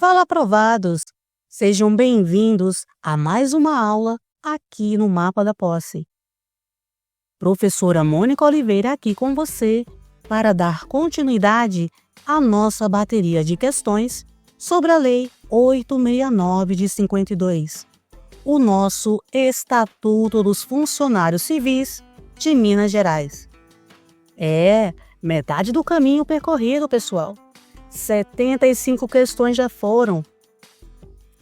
Fala, aprovados! Sejam bem-vindos a mais uma aula aqui no Mapa da Posse. Professora Mônica Oliveira aqui com você para dar continuidade à nossa bateria de questões sobre a Lei 869 de 52, o nosso Estatuto dos Funcionários Civis de Minas Gerais. Metade do caminho percorrido, pessoal. 75 questões já foram.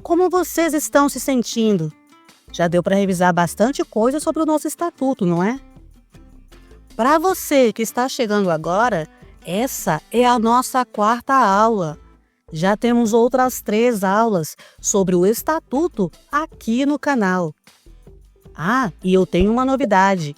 Como vocês estão se sentindo? Já deu para revisar bastante coisa sobre o nosso estatuto, não é? Para você que está chegando agora, essa é a nossa 4ª aula. Já temos outras 3 aulas sobre o estatuto aqui no canal. E eu tenho uma novidade.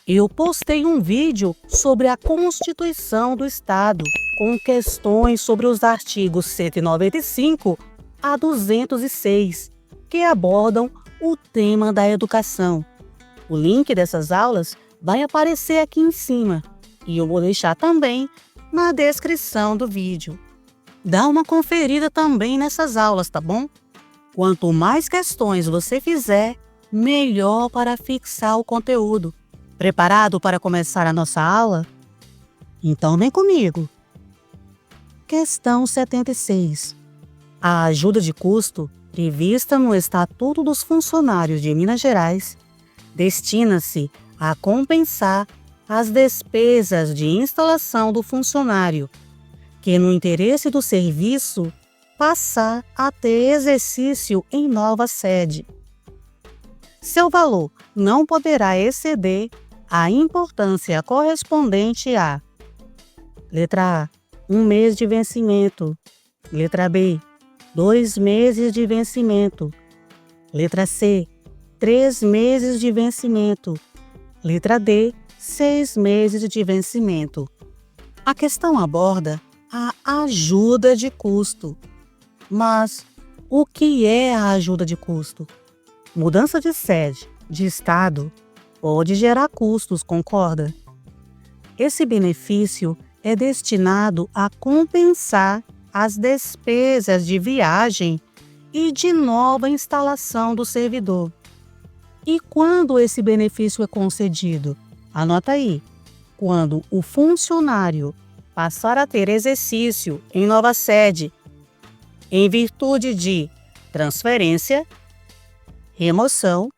Eu postei um vídeo sobre a Constituição do Estado, com questões sobre os artigos 195 a 206, que abordam o tema da educação. O link dessas aulas vai aparecer aqui em cima e eu vou deixar também na descrição do vídeo. Dá uma conferida também nessas aulas, tá bom? Quanto mais questões você fizer, melhor para fixar o conteúdo. Preparado para começar a nossa aula? Então vem comigo. Questão 76. A ajuda de custo prevista no Estatuto dos Funcionários de Minas Gerais destina-se a compensar as despesas de instalação do funcionário, que no interesse do serviço passar a ter exercício em nova sede. Seu valor não poderá exceder a importância correspondente a: letra A, 1 mês de vencimento. Letra B, 2 meses de vencimento. Letra C, 3 meses de vencimento. Letra D, 6 meses de vencimento. A questão aborda a ajuda de custo. Mas o que é a ajuda de custo? Mudança de sede, de estado, pode gerar custos, concorda? Esse benefício é destinado a compensar as despesas de viagem e de nova instalação do servidor. E quando esse benefício é concedido? Anota aí. Quando o funcionário passar a ter exercício em nova sede, em virtude de transferência, remoção,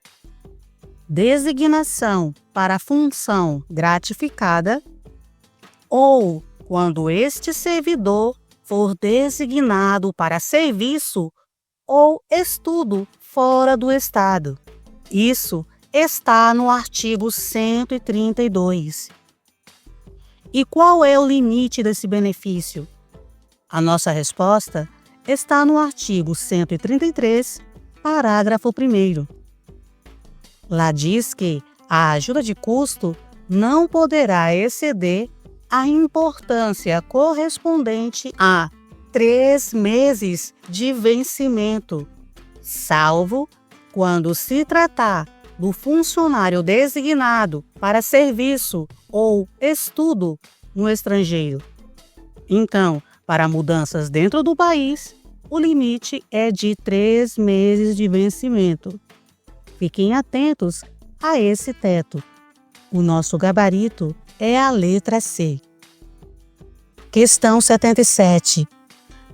designação para função gratificada, ou quando este servidor for designado para serviço ou estudo fora do Estado. Isso está no artigo 132. E qual é o limite desse benefício? A nossa resposta está no artigo 133, parágrafo 1º. Lá diz que a ajuda de custo não poderá exceder a importância correspondente a 3 meses de vencimento, salvo quando se tratar do funcionário designado para serviço ou estudo no estrangeiro. Então, para mudanças dentro do país, o limite é de 3 meses de vencimento. Fiquem atentos a esse teto. O nosso gabarito é a letra C. Questão 77.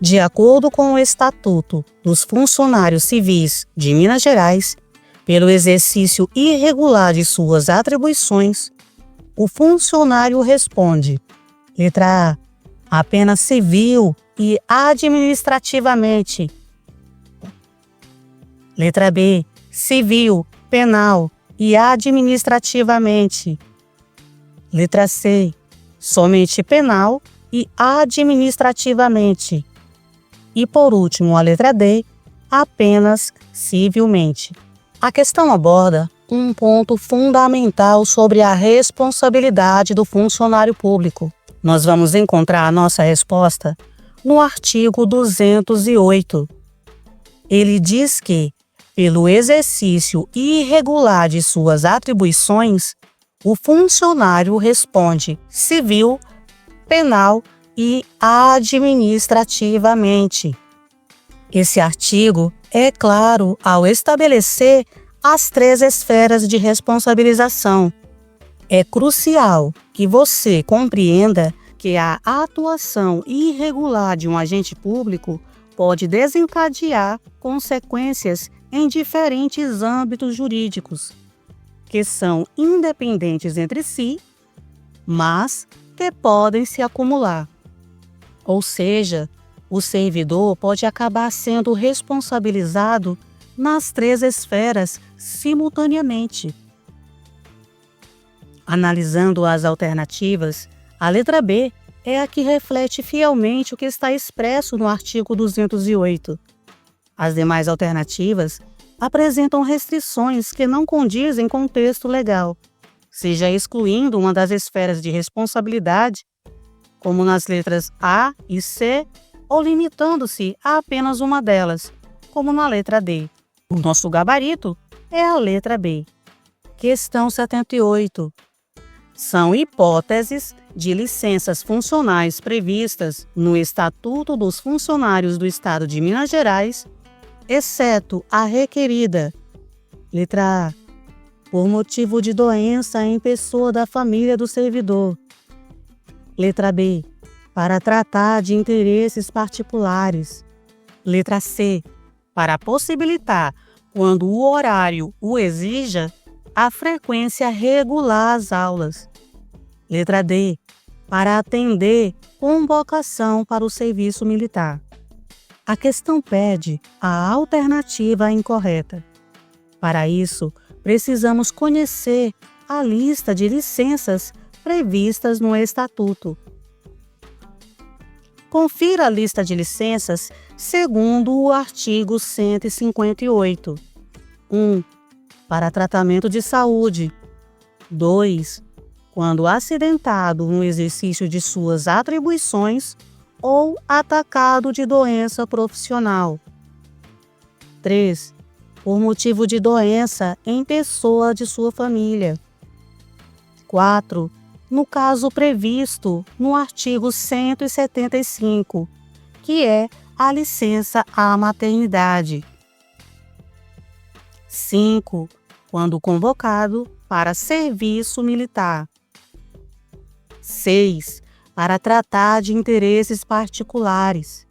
De acordo com o Estatuto dos Funcionários Civis de Minas Gerais, pelo exercício irregular de suas atribuições, o funcionário responde: letra A, apenas civil e administrativamente. Letra B, civil, penal e administrativamente. Letra C, somente penal e administrativamente. E por último, a letra D, apenas civilmente. A questão aborda um ponto fundamental sobre a responsabilidade do funcionário público. Nós vamos encontrar a nossa resposta no artigo 208. Ele diz que, pelo exercício irregular de suas atribuições, o funcionário responde civil, penal e administrativamente. Esse artigo é claro ao estabelecer as 3 esferas de responsabilização. É crucial que você compreenda que a atuação irregular de um agente público pode desencadear consequências em diferentes âmbitos jurídicos, que são independentes entre si, mas que podem se acumular. Ou seja, o servidor pode acabar sendo responsabilizado nas 3 esferas simultaneamente. Analisando as alternativas, a letra B é a que reflete fielmente o que está expresso no artigo 208. As demais alternativas apresentam restrições que não condizem com o texto legal, seja excluindo uma das esferas de responsabilidade, como nas letras A e C, ou limitando-se a apenas uma delas, como na letra D. O nosso gabarito é a letra B. Questão 78. São hipóteses de licenças funcionais previstas no Estatuto dos Funcionários do Estado de Minas Gerais, exceto a requerida. Letra A. Por motivo de doença em pessoa da família do servidor. Letra B. Para tratar de interesses particulares. Letra C. Para possibilitar, quando o horário o exija, a frequência regular às aulas. Letra D. Para atender convocação para o serviço militar. A questão pede a alternativa incorreta. Para isso, precisamos conhecer a lista de licenças previstas no Estatuto. Confira a lista de licenças segundo o artigo 158. 1. Para tratamento de saúde. 2. Quando acidentado no exercício de suas atribuições ou atacado de doença profissional. 3. Por motivo de doença em pessoa de sua família. 4. No caso previsto no artigo 175, que é a licença à maternidade. 5. Quando convocado para serviço militar. 6. Para tratar de interesses particulares.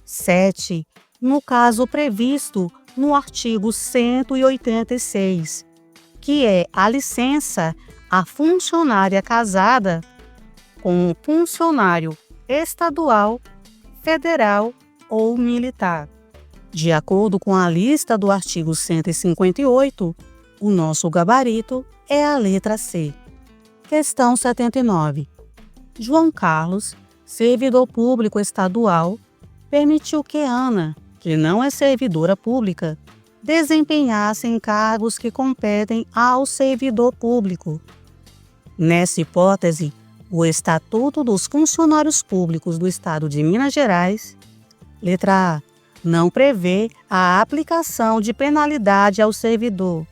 7. No caso previsto no artigo 186, que é a licença à funcionária casada com um funcionário estadual, federal ou militar. De acordo com a lista do artigo 158, o nosso gabarito é a letra C. Questão 79. João Carlos, servidor público estadual, permitiu que Ana, que não é servidora pública, desempenhasse encargos que competem ao servidor público. Nessa hipótese, o Estatuto dos Funcionários Públicos do Estado de Minas Gerais, letra A, não prevê a aplicação de penalidade ao servidor.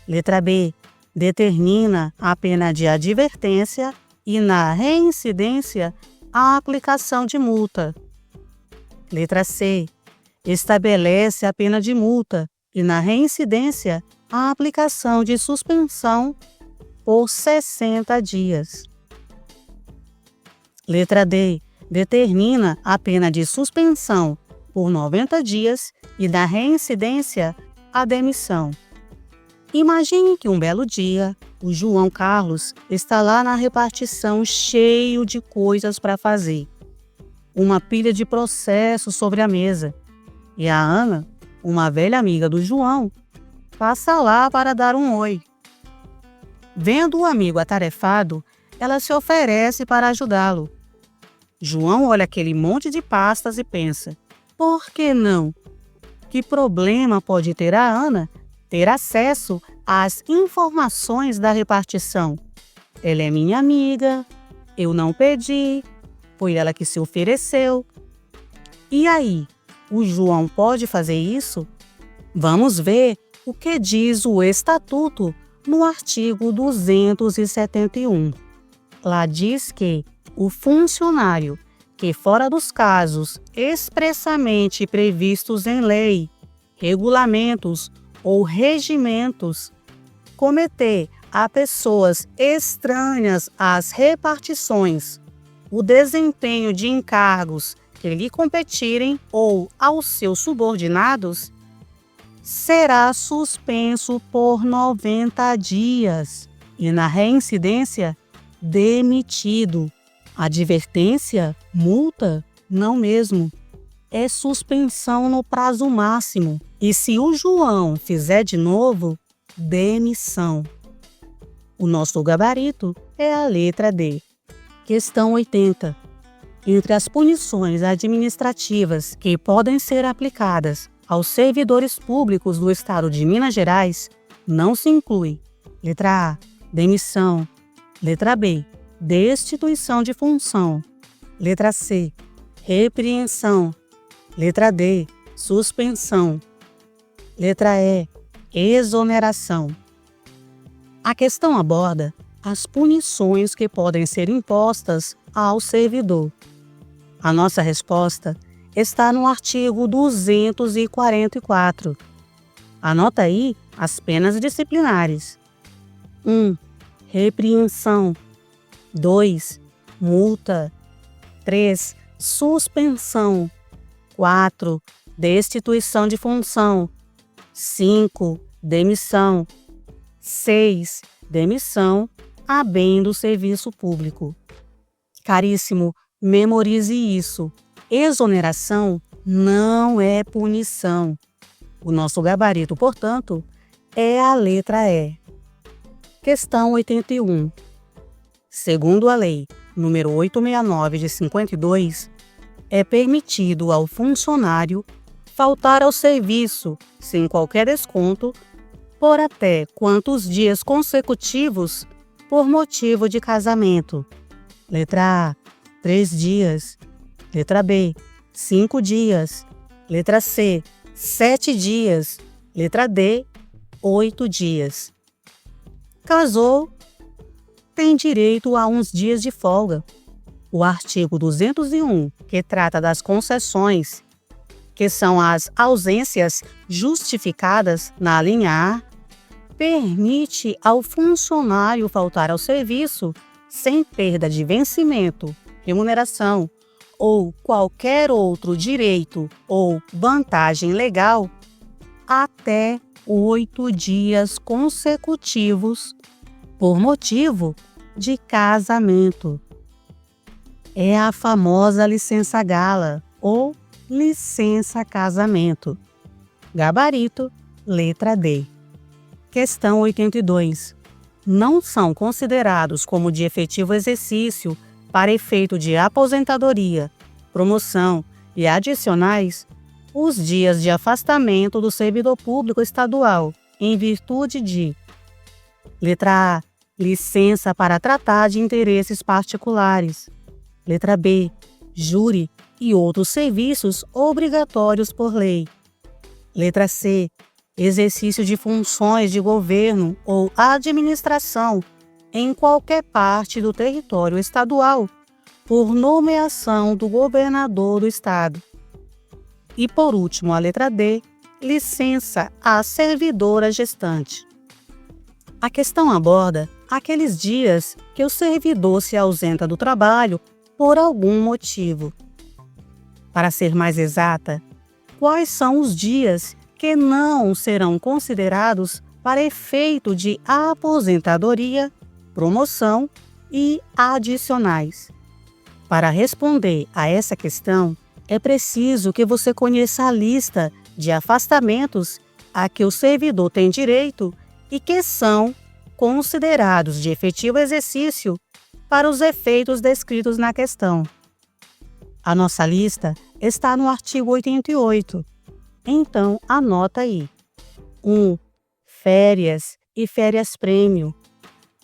Letra B, determina a pena de advertência e, na reincidência, a aplicação de multa. Letra C, estabelece a pena de multa e, na reincidência, a aplicação de suspensão por 60 dias. Letra D, determina a pena de suspensão por 90 dias e, na reincidência, a demissão. Imagine que um belo dia, o João Carlos está lá na repartição cheio de coisas para fazer. Uma pilha de processos sobre a mesa. E a Ana, uma velha amiga do João, passa lá para dar um oi. Vendo o amigo atarefado, ela se oferece para ajudá-lo. João olha aquele monte de pastas e pensa: por que não? Que problema pode ter a Ana ter acesso às informações da repartição? Ela é minha amiga, eu não pedi, foi ela que se ofereceu. E aí, o João pode fazer isso? Vamos ver o que diz o Estatuto no artigo 271. Lá diz que o funcionário que, fora dos casos expressamente previstos em lei, regulamentos ou regimentos, cometer a pessoas estranhas às repartições o desempenho de encargos que lhe competirem ou aos seus subordinados, será suspenso por 90 dias e, na reincidência, demitido. Advertência, multa? Não mesmo. É suspensão no prazo máximo. E se o João fizer de novo, demissão. O nosso gabarito é a letra D. Questão 80. Entre as punições administrativas que podem ser aplicadas aos servidores públicos do Estado de Minas Gerais, não se inclui: letra A, demissão; letra B, destituição de função; letra C, repreensão; letra D, suspensão; letra E, exoneração. A questão aborda as punições que podem ser impostas ao servidor. A nossa resposta está no artigo 244. Anota aí as penas disciplinares. 1. Repreensão. 2. Multa. 3. Suspensão. 4. Destituição de função. 5. Demissão. 6. Demissão a bem do serviço público. Caríssimo, memorize isso. Exoneração não é punição. O nosso gabarito, portanto, é a letra E. Questão 81. Segundo a Lei nº 869 de 52, é permitido ao funcionário faltar ao serviço, sem qualquer desconto, por até quantos dias consecutivos por motivo de casamento? Letra A, 3 dias. Letra B, 5 dias. Letra C, 7 dias. Letra D, 8 dias. Casou, tem direito a uns dias de folga. O artigo 201, que trata das concessões, que são as ausências justificadas na linha A, permite ao funcionário faltar ao serviço sem perda de vencimento, remuneração ou qualquer outro direito ou vantagem legal até 8 dias consecutivos por motivo de casamento. É a famosa licença-gala ou licença-casamento. Gabarito, letra D. Questão 82. Não são considerados como de efetivo exercício para efeito de aposentadoria, promoção e adicionais os dias de afastamento do servidor público estadual em virtude de: letra A, licença para tratar de interesses particulares; letra B, júri e outros serviços obrigatórios por lei; letra C, exercício de funções de governo ou administração em qualquer parte do território estadual, por nomeação do governador do estado. E, por último, a letra D, licença à servidora gestante. A questão aborda aqueles dias que o servidor se ausenta do trabalho por algum motivo. Para ser mais exata, quais são os dias que não serão considerados para efeito de aposentadoria, promoção e adicionais? Para responder a essa questão, é preciso que você conheça a lista de afastamentos a que o servidor tem direito e que são considerados de efetivo exercício para os efeitos descritos na questão. A nossa lista está no artigo 88. Então, anota aí. 1. Férias e férias-prêmio.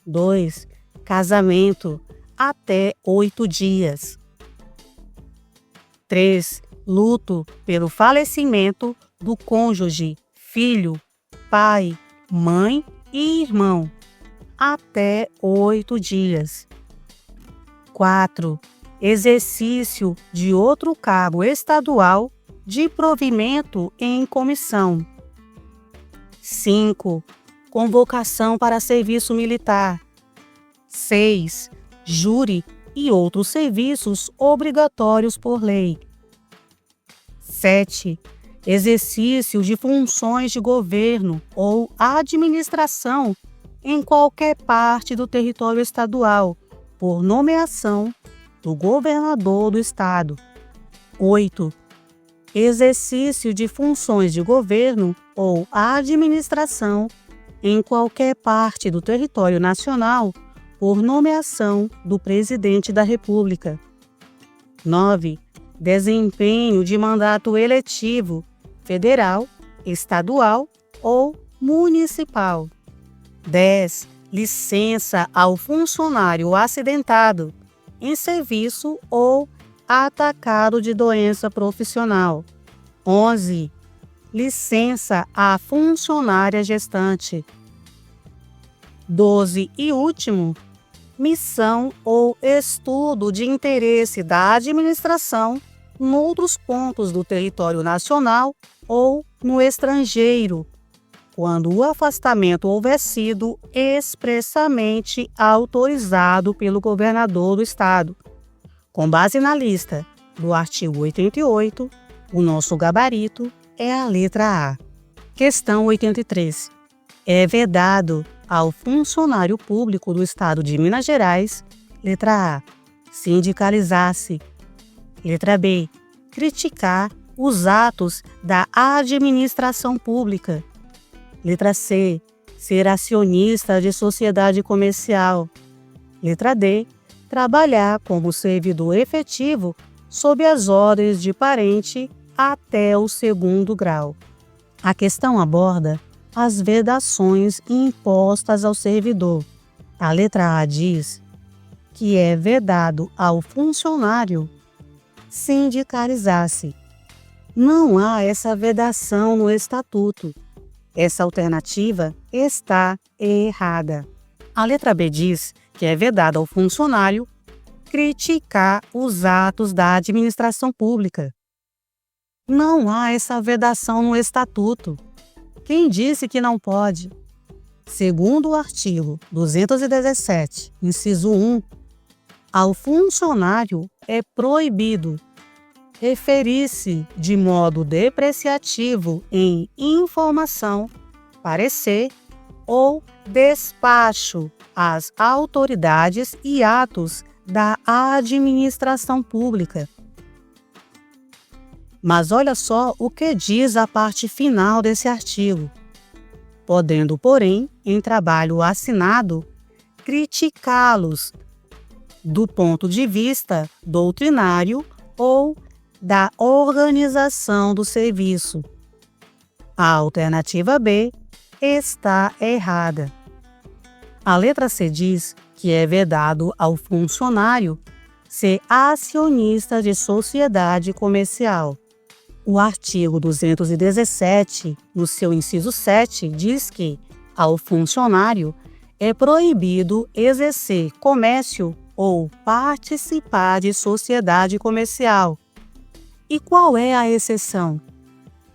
2. Casamento até 8 dias. 3. Luto pelo falecimento do cônjuge, filho, pai, mãe e irmão, até 8 dias. 4. exercício de outro cargo estadual de provimento em comissão. 5. Convocação para serviço militar. 6. Júri e outros serviços obrigatórios por lei. 7. Exercício de funções de governo ou administração em qualquer parte do território estadual, por nomeação do governador do estado. 8. Exercício de funções de governo ou administração em qualquer parte do território nacional, por nomeação do presidente da República. 9. Desempenho de mandato eletivo, federal, estadual ou municipal. 10. Licença ao funcionário acidentado, em serviço ou atacado de doença profissional. 11. Licença à funcionária gestante. 12 e último, missão ou estudo de interesse da administração noutros pontos do território nacional ou no estrangeiro, quando o afastamento houver sido expressamente autorizado pelo governador do estado. Com base na lista do artigo 88, o nosso gabarito é a letra A. Questão 83. É vedado ao funcionário público do estado de Minas Gerais, letra A, sindicalizar-se. Letra B, criticar os atos da administração pública. Letra C, ser acionista de sociedade comercial. Letra D, trabalhar como servidor efetivo sob as ordens de parente até o 2º grau. A questão aborda as vedações impostas ao servidor. A letra A diz que é vedado ao funcionário sindicalizar-se. Não há essa vedação no estatuto. Essa alternativa está errada. A letra B diz que é vedado ao funcionário criticar os atos da administração pública. Não há essa vedação no estatuto. Quem disse que não pode? Segundo o artigo 217, inciso 1, ao funcionário é proibido referir-se de modo depreciativo em informação, parecer ou despacho às autoridades e atos da administração pública. Mas olha só o que diz a parte final desse artigo. Podendo, porém, em trabalho assinado, criticá-los do ponto de vista doutrinário ou da organização do serviço. A alternativa B está errada. A letra C diz que é vedado ao funcionário ser acionista de sociedade comercial. O artigo 217, no seu inciso 7, diz que, ao funcionário, é proibido exercer comércio ou participar de sociedade comercial. E qual é a exceção?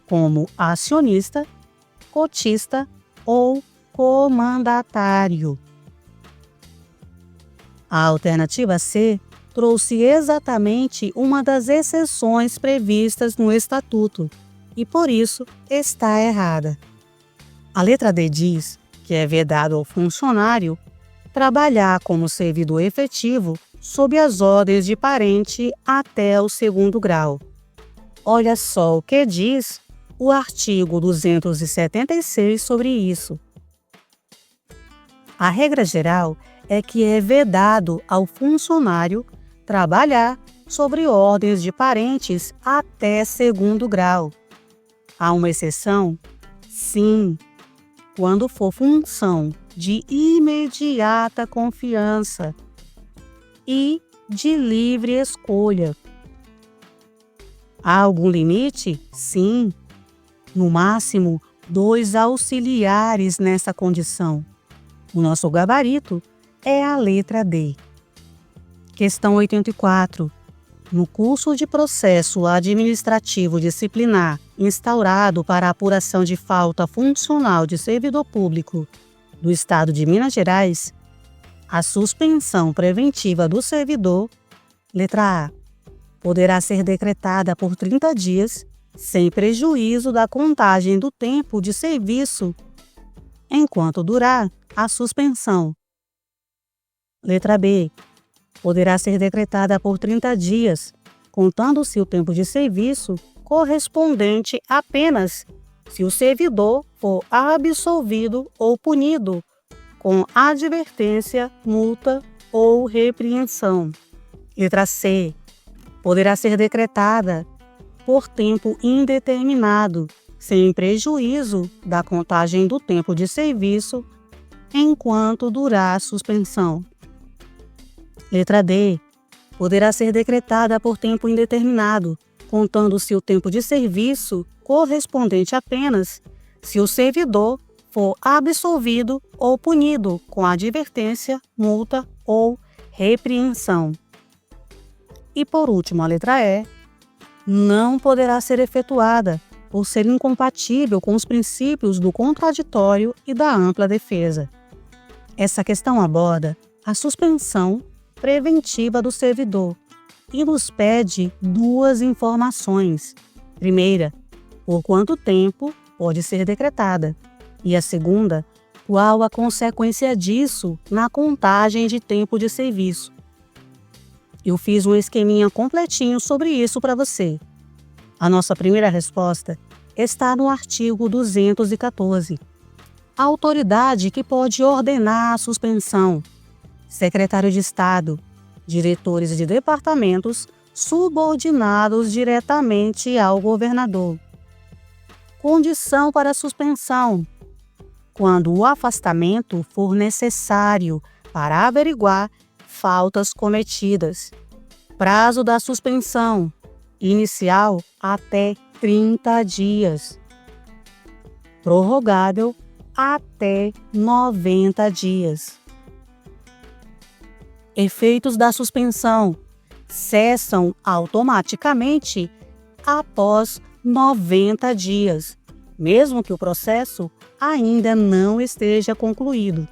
Como acionista, cotista ou comandatário. A alternativa C trouxe exatamente uma das exceções previstas no Estatuto e, por isso, está errada. A letra D diz que é vedado ao funcionário trabalhar como servidor efetivo sob as ordens de parente até o 2º grau. Olha só o que diz o artigo 276 sobre isso. A regra geral é que é vedado ao funcionário trabalhar sobre ordens de parentes até 2º grau. Há uma exceção? Sim, quando for função de imediata confiança e de livre escolha. Há algum limite? Sim, no máximo 2 auxiliares nessa condição. O nosso gabarito é a letra D. Questão 84. No curso de processo administrativo disciplinar instaurado para a apuração de falta funcional de servidor público do Estado de Minas Gerais, a suspensão preventiva do servidor, letra A, poderá ser decretada por 30 dias, sem prejuízo da contagem do tempo de serviço, enquanto durar a suspensão. Letra B, poderá ser decretada por 30 dias, contando-se o tempo de serviço correspondente apenas se o servidor for absolvido ou punido com advertência, multa ou repreensão. Letra C, poderá ser decretada por tempo indeterminado, sem prejuízo da contagem do tempo de serviço, enquanto durar a suspensão. Letra D, poderá ser decretada por tempo indeterminado, contando-se o tempo de serviço correspondente apenas se o servidor for absolvido ou punido com advertência, multa ou repreensão. E por último, a letra E, não poderá ser efetuada por ser incompatível com os princípios do contraditório e da ampla defesa. Essa questão aborda a suspensão preventiva do servidor e nos pede duas informações. Primeira, por quanto tempo pode ser decretada? E a segunda, qual a consequência disso na contagem de tempo de serviço? Eu fiz um esqueminha completinho sobre isso para você. A nossa primeira resposta está no artigo 214. A autoridade que pode ordenar a suspensão: secretário de Estado, diretores de departamentos subordinados diretamente ao governador. Condição para suspensão: quando o afastamento for necessário para averiguar faltas cometidas. Prazo da suspensão: inicial até 30 dias. Prorrogável até 90 dias. Efeitos da suspensão: cessam automaticamente após 90 dias, mesmo que o processo ainda não esteja concluído.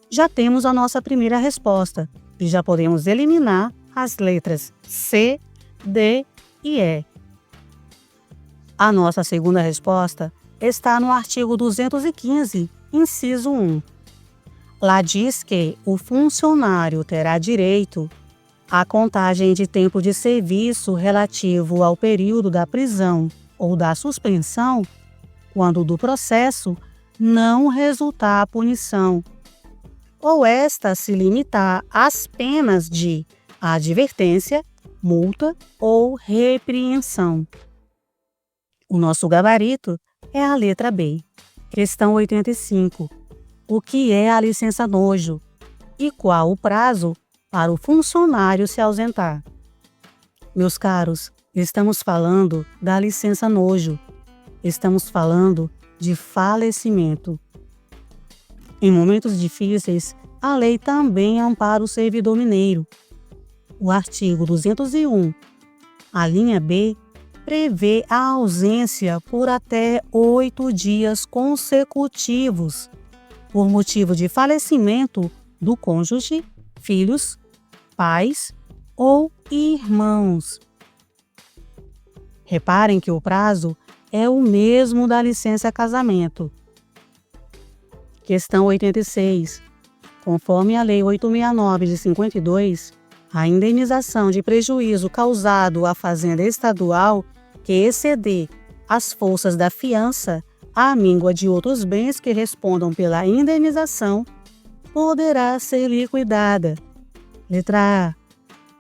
Já temos a nossa primeira resposta e já podemos eliminar as letras C, D e E. A nossa segunda resposta está no artigo 215, inciso 1. Lá diz que o funcionário terá direito à contagem de tempo de serviço relativo ao período da prisão ou da suspensão, quando do processo não resultar a punição, ou esta se limitar às penas de advertência, multa ou repreensão. O nosso gabarito é a letra B. Questão 85. O que é a licença nojo e qual o prazo para o funcionário se ausentar? Meus caros, estamos falando da licença nojo. Estamos falando de falecimento. Em momentos difíceis, a lei também ampara o servidor mineiro. O artigo 201, a linha B, prevê a ausência por até 8 dias consecutivos, por motivo de falecimento do cônjuge, filhos, pais ou irmãos. Reparem que o prazo é o mesmo da licença casamento. Questão 86. Conforme a Lei 869 de 52, a indenização de prejuízo causado à Fazenda Estadual que exceder as forças da fiança à míngua de outros bens que respondam pela indenização poderá ser liquidada. Letra A.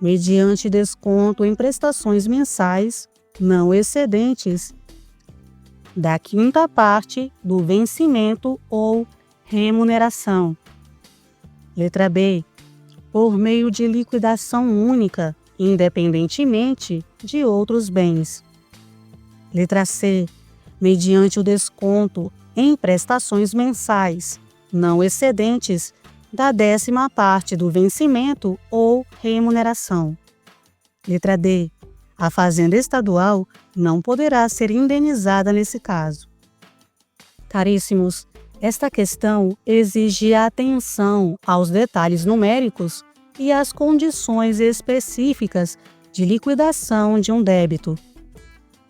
Mediante desconto em prestações mensais não excedentes da quinta parte do vencimento ou remuneração. Letra B. Por meio de liquidação única, independentemente de outros bens. Letra C. Mediante o desconto em prestações mensais não excedentes da 10ª parte do vencimento ou remuneração. Letra D. A Fazenda Estadual não poderá ser indenizada nesse caso. Caríssimos, esta questão exige atenção aos detalhes numéricos e às condições específicas de liquidação de um débito.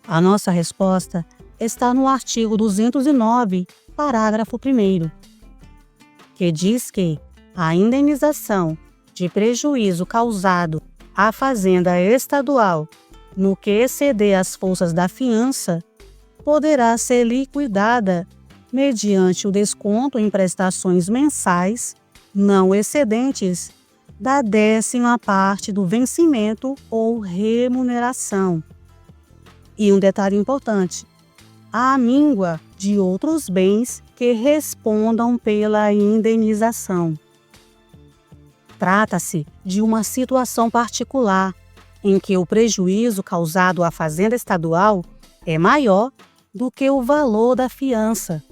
A nossa resposta está no artigo 209, parágrafo 1º, que diz que a indenização de prejuízo causado à Fazenda Estadual no que exceder as forças da fiança poderá ser liquidada mediante o desconto em prestações mensais não excedentes da 10ª parte do vencimento ou remuneração. E um detalhe importante: a míngua de outros bens que respondam pela indenização. Trata-se de uma situação particular em que o prejuízo causado à Fazenda Estadual é maior do que o valor da fiança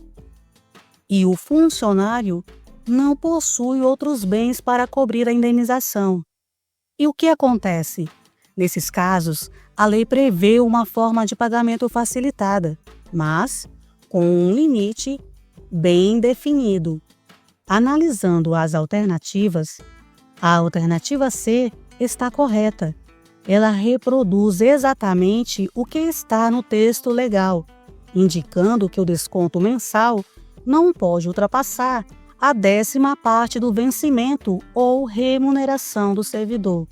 e o funcionário não possui outros bens para cobrir a indenização. E o que acontece? Nesses casos, a lei prevê uma forma de pagamento facilitada, mas com um limite bem definido. Analisando as alternativas, a alternativa C está correta. Ela reproduz exatamente o que está no texto legal, indicando que o desconto mensal não pode ultrapassar a 10ª parte do vencimento ou remuneração do servidor.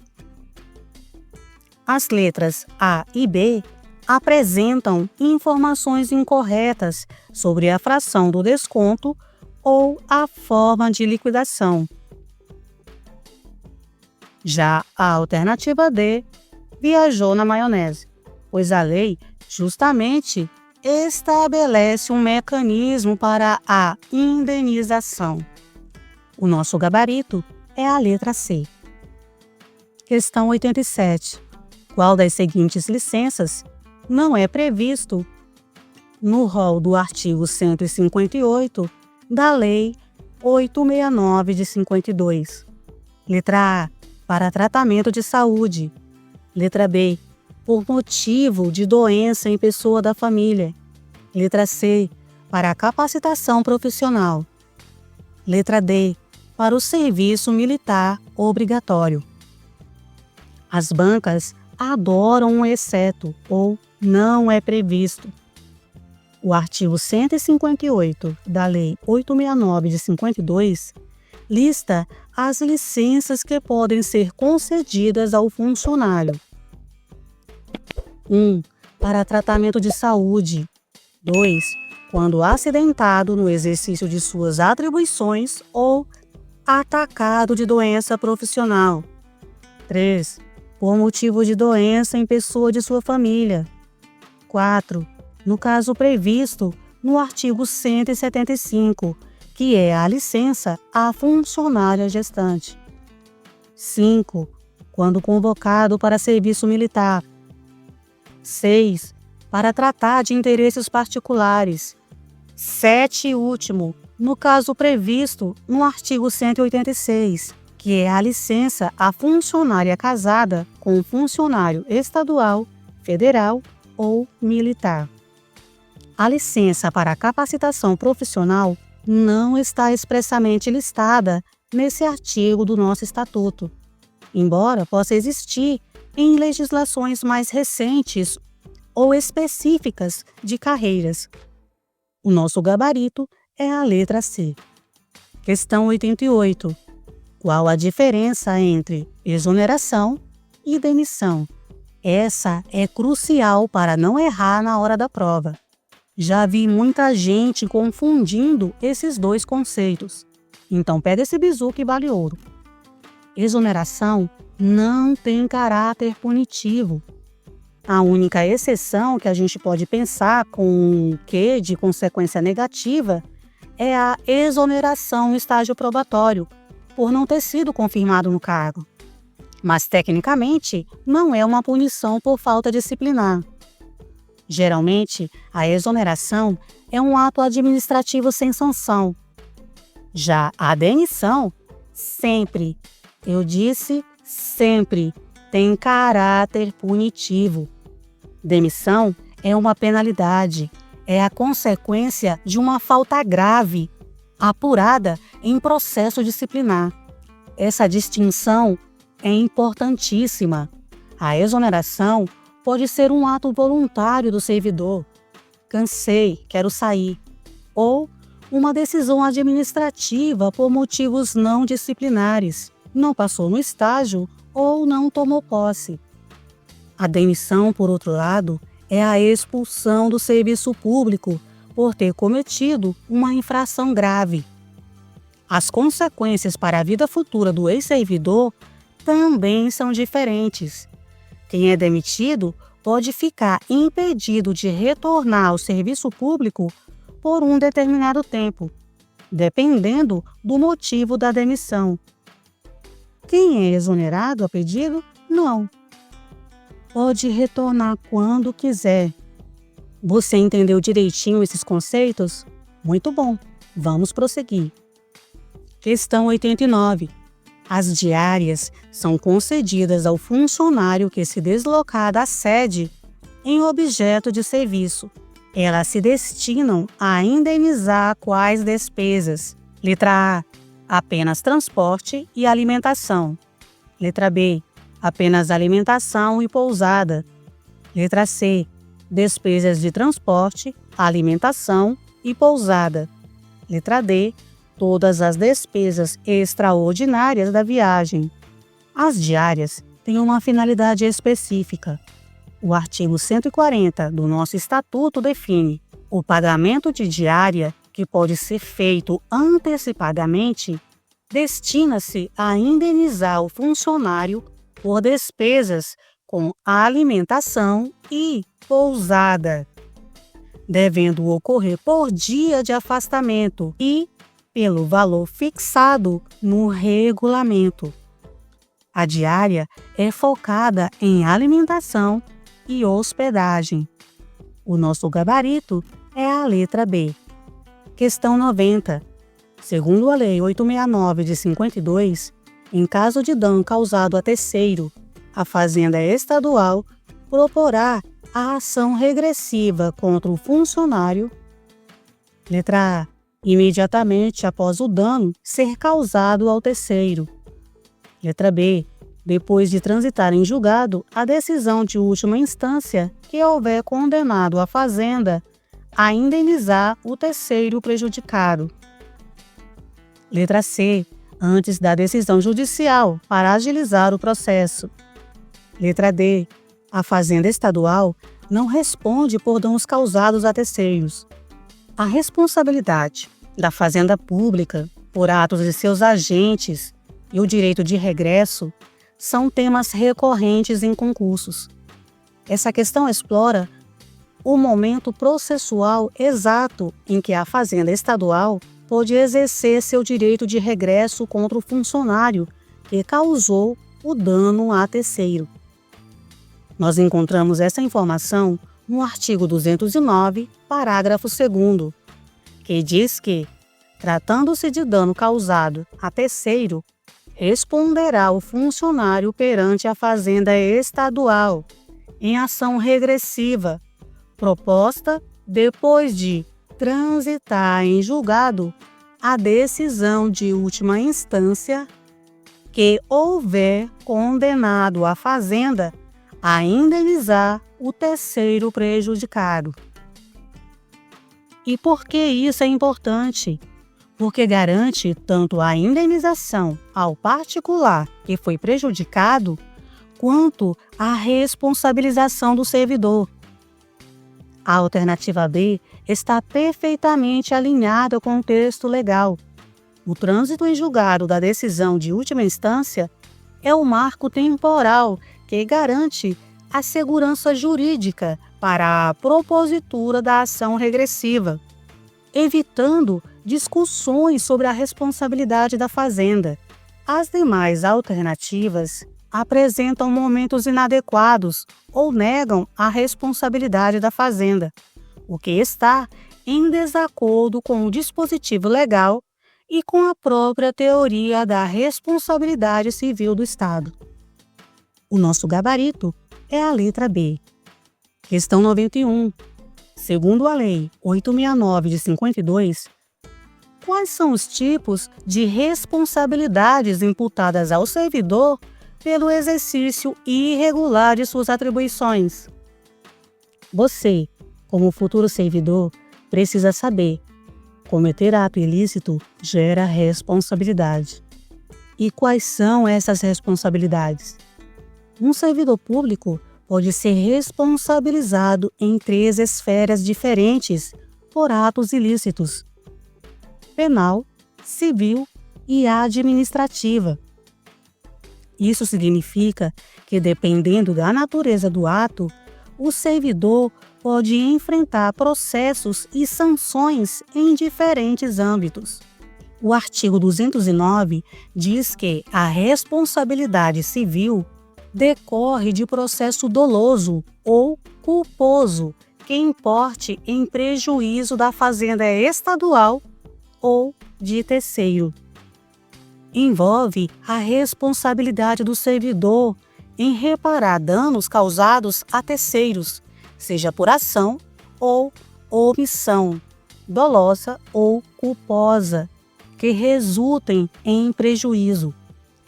As letras A e B apresentam informações incorretas sobre a fração do desconto ou a forma de liquidação. Já a alternativa D viajou na maionese, pois a lei justamente estabelece um mecanismo para a indenização. O nosso gabarito é a letra C. Questão 87. Qual das seguintes licenças não é previsto no rol do artigo 158 da Lei 869 de 52? Letra A. Para tratamento de saúde. Letra B. Por motivo de doença em pessoa da família. Letra C. Para capacitação profissional. Letra D. Para o serviço militar obrigatório. As bancas adoram um exceto ou não é previsto. O artigo 158 da Lei 869 de 52 lista as licenças que podem ser concedidas ao funcionário. 1. Para tratamento de saúde. 2. Quando acidentado no exercício de suas atribuições ou atacado de doença profissional. 3. Por motivo de doença em pessoa de sua família. 4. No caso previsto no artigo 175, que é a licença à funcionária gestante. 5. Quando convocado para serviço militar. 6. Para tratar de interesses particulares. 7 e último, no caso previsto no artigo 186, que é a licença à funcionária casada com um funcionário estadual, federal ou militar. A licença para capacitação profissional não está expressamente listada nesse artigo do nosso Estatuto, embora possa existir em legislações mais recentes ou específicas de carreiras. O nosso gabarito é a letra C. Questão 88. Qual a diferença entre exoneração e demissão? Essa é crucial para não errar na hora da prova. Já vi muita gente confundindo esses dois conceitos. Então pega esse bizu que vale ouro. Exoneração não tem caráter punitivo. A única exceção que a gente pode pensar com um quê de consequência negativa é a exoneração no estágio probatório, por não ter sido confirmado no cargo. Mas, tecnicamente, não é uma punição por falta disciplinar. Geralmente, a exoneração é um ato administrativo sem sanção. Já a demissão, sempre, eu disse sempre tem caráter punitivo. Demissão é uma penalidade, é a consequência de uma falta grave, apurada em processo disciplinar. Essa distinção é importantíssima. A exoneração pode ser um ato voluntário do servidor. Cansei, quero sair. Ou uma decisão administrativa por motivos não disciplinares. Não passou no estágio ou não tomou posse. A demissão, por outro lado, é a expulsão do serviço público por ter cometido uma infração grave. As consequências para a vida futura do ex-servidor também são diferentes. Quem é demitido pode ficar impedido de retornar ao serviço público por um determinado tempo, dependendo do motivo da demissão. Quem é exonerado a pedido, não. Pode retornar quando quiser. Você entendeu direitinho esses conceitos? Muito bom, vamos prosseguir. Questão 89. As diárias são concedidas ao funcionário que se deslocar da sede em objeto de serviço. Elas se destinam a indenizar quais despesas? Letra A, apenas transporte e alimentação. Letra B, apenas alimentação e pousada. Letra C, despesas de transporte, alimentação e pousada. Letra D, todas as despesas extraordinárias da viagem. As diárias têm uma finalidade específica. O artigo 140 do nosso Estatuto define: o pagamento de diária, que pode ser feito antecipadamente, destina-se a indenizar o funcionário por despesas com alimentação e pousada, devendo ocorrer por dia de afastamento e pelo valor fixado no regulamento. A diária é focada em alimentação e hospedagem. O nosso gabarito é a letra B. Questão 90. Segundo a Lei 869 de 52, em caso de dano causado a terceiro, a Fazenda Estadual proporá a ação regressiva contra o funcionário. Letra A. Imediatamente após o dano ser causado ao terceiro. Letra B. Depois de transitar em julgado a decisão de última instância que houver condenado a Fazenda a indenizar o terceiro prejudicado. Letra C. Antes da decisão judicial para agilizar o processo. Letra D. A Fazenda Estadual não responde por danos causados a terceiros. A responsabilidade da Fazenda Pública por atos de seus agentes e o direito de regresso são temas recorrentes em concursos. Essa questão explora o momento processual exato em que a Fazenda Estadual pode exercer seu direito de regresso contra o funcionário que causou o dano a terceiro. Nós encontramos essa informação no artigo 209, parágrafo 2º, que diz que, tratando-se de dano causado a terceiro, responderá o funcionário perante a Fazenda Estadual em ação regressiva, proposta depois de transitar em julgado a decisão de última instância que houver condenado a Fazenda a indenizar o terceiro prejudicado. E por que isso é importante? Porque garante tanto a indenização ao particular que foi prejudicado, quanto a responsabilização do servidor. A alternativa B está perfeitamente alinhada com o texto legal. O trânsito em julgado da decisão de última instância é o marco temporal que garante a segurança jurídica para a propositura da ação regressiva, evitando discussões sobre a responsabilidade da Fazenda. As demais alternativas apresentam momentos inadequados ou negam a responsabilidade da Fazenda, o que está em desacordo com o dispositivo legal e com a própria teoria da responsabilidade civil do Estado. O nosso gabarito é a letra B. Questão 91. Segundo a Lei 869 de 52, quais são os tipos de responsabilidades imputadas ao servidor pelo exercício irregular de suas atribuições? Você, como futuro servidor, precisa saber: cometer ato ilícito gera responsabilidade. E quais são essas responsabilidades? Um servidor público pode ser responsabilizado em 3 esferas diferentes por atos ilícitos: penal, civil e administrativa. Isso significa que, dependendo da natureza do ato, o servidor pode enfrentar processos e sanções em diferentes âmbitos. O artigo 209 diz que a responsabilidade civil decorre de processo doloso ou culposo que importe em prejuízo da fazenda estadual ou de terceiro. Envolve a responsabilidade do servidor em reparar danos causados a terceiros, seja por ação ou omissão, dolosa ou culposa, que resultem em prejuízo.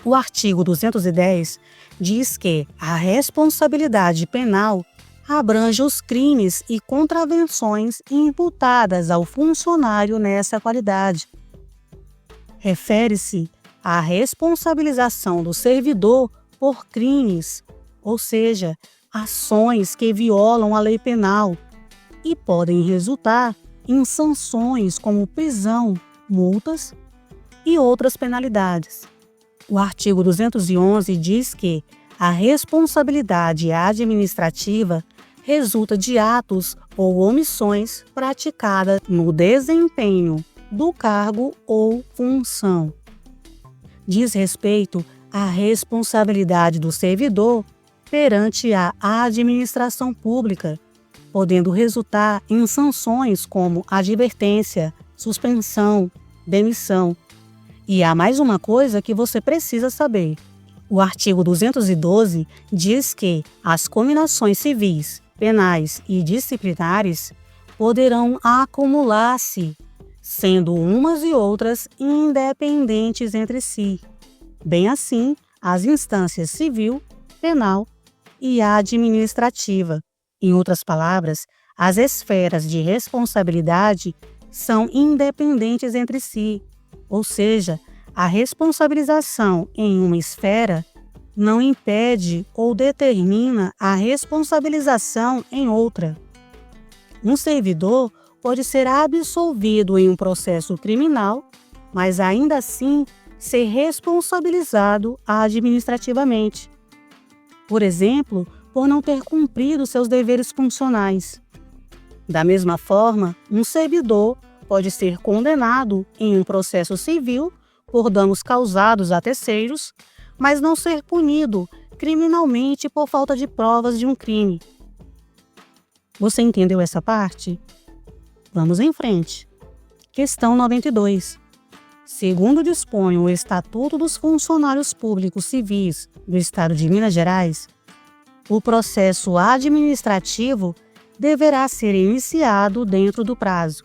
O artigo 210 diz que a responsabilidade penal abrange os crimes e contravenções imputadas ao funcionário nessa qualidade. Refere-se à responsabilização do servidor por crimes, ou seja, ações que violam a lei penal e podem resultar em sanções como prisão, multas e outras penalidades. O artigo 211 diz que a responsabilidade administrativa resulta de atos ou omissões praticadas no desempenho do cargo ou função. Diz respeito à responsabilidade do servidor perante a administração pública, podendo resultar em sanções como advertência, suspensão, demissão. E há mais uma coisa que você precisa saber. O artigo 212 diz que as cominações civis, penais e disciplinares poderão acumular-se, sendo umas e outras independentes entre si. Bem assim, as instâncias civil, penal e administrativa. Em outras palavras, as esferas de responsabilidade são independentes entre si, ou seja, a responsabilização em uma esfera não impede ou determina a responsabilização em outra. Um servidor pode ser absolvido em um processo criminal, mas ainda assim ser responsabilizado administrativamente. Por exemplo, por não ter cumprido seus deveres funcionais. Da mesma forma, um servidor pode ser condenado em um processo civil por danos causados a terceiros, mas não ser punido criminalmente por falta de provas de um crime. Você entendeu essa parte? Vamos em frente. Questão 92. Segundo dispõe o Estatuto dos Funcionários Públicos Civis do Estado de Minas Gerais, o processo administrativo deverá ser iniciado dentro do prazo.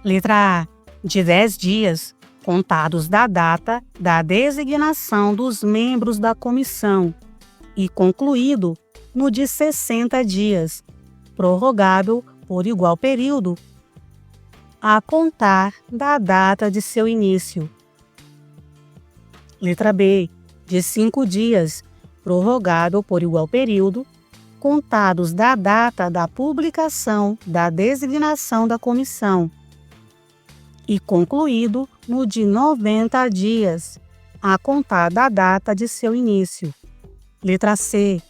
Letra A. De 10 dias, contados da data da designação dos membros da comissão e concluído no de 60 dias, prorrogável por igual período, a contar da data de seu início. Letra B. De 5 dias, prorrogável por igual período, contados da data da publicação da designação da comissão e concluído no de 90 dias, a contar da data de seu início. Letra C.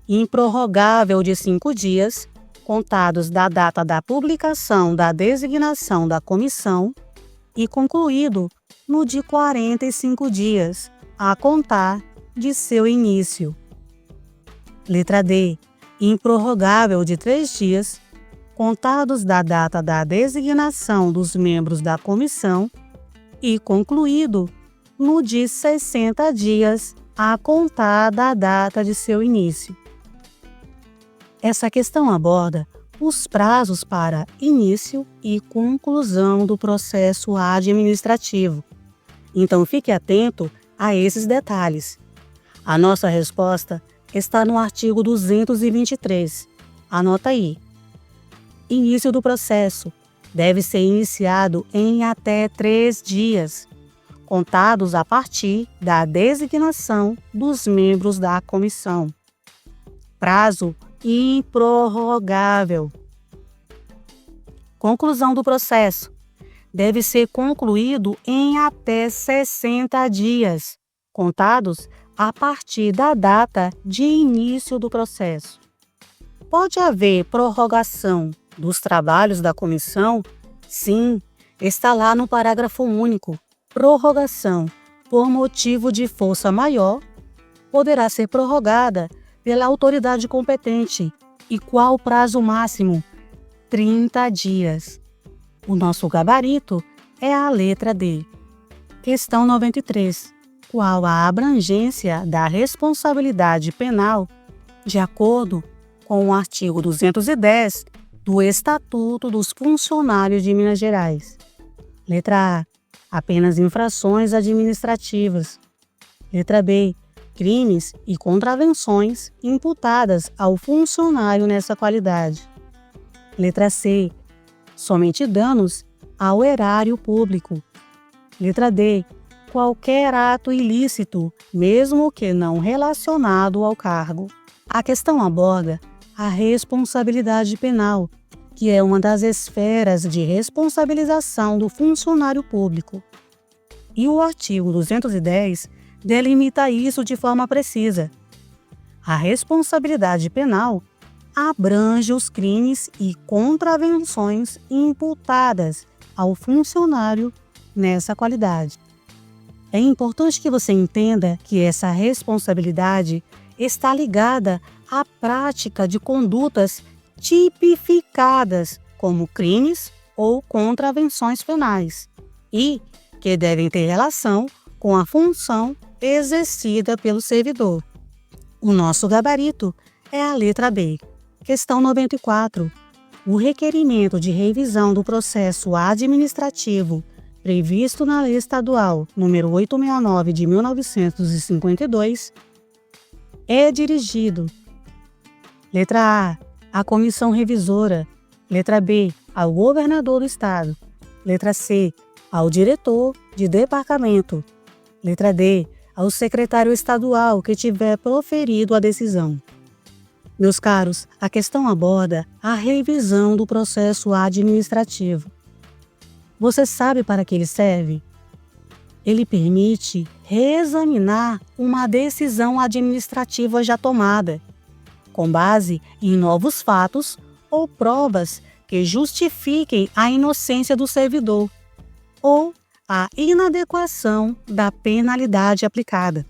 Improrrogável de 5 dias, contados da data da publicação da designação da comissão e concluído no de 45 dias, a contar de seu início. Letra D. Improrrogável de 3 dias, contados da data da designação dos membros da comissão e concluído no de 60 dias, a contar da data de seu início. Essa questão aborda os prazos para início e conclusão do processo administrativo. Então fique atento a esses detalhes. A nossa resposta está no artigo 223. Anota aí. Início do processo deve ser iniciado em até 3 dias, contados a partir da designação dos membros da comissão. Prazo improrrogável. Conclusão do processo deve ser concluído em até 60 dias, contados a partir da data de início do processo. Pode haver prorrogação dos trabalhos da comissão? Sim, está lá no parágrafo único. Prorrogação por motivo de força maior poderá ser prorrogada pela autoridade competente. E qual o prazo máximo? 30 dias. O nosso gabarito é a letra D. Questão 93. Qual a abrangência da responsabilidade penal de acordo com o artigo 210 do Estatuto dos Funcionários de Minas Gerais? Letra A. Apenas infrações administrativas. Letra B. Crimes e contravenções imputadas ao funcionário nessa qualidade. Letra C. Somente danos ao erário público. Letra D. Qualquer ato ilícito, mesmo que não relacionado ao cargo. A questão aborda a responsabilidade penal, que é uma das esferas de responsabilização do funcionário público. E o artigo 210 delimita isso de forma precisa. A responsabilidade penal abrange os crimes e contravenções imputadas ao funcionário nessa qualidade. É importante que você entenda que essa responsabilidade está ligada à prática de condutas tipificadas como crimes ou contravenções penais e que devem ter relação com a função exercida pelo servidor. O nosso gabarito é a letra B. Questão 94. O requerimento de revisão do processo administrativo previsto na Lei Estadual nº 869 de 1952 é dirigido: letra A, à comissão revisora. Letra B, ao governador do estado. Letra C, ao diretor de departamento. Letra D, ao secretário estadual que tiver proferido a decisão. Meus caros, a questão aborda a revisão do processo administrativo. Você sabe para que ele serve? Ele permite reexaminar uma decisão administrativa já tomada, com base em novos fatos ou provas que justifiquem a inocência do servidor ou a inadequação da penalidade aplicada.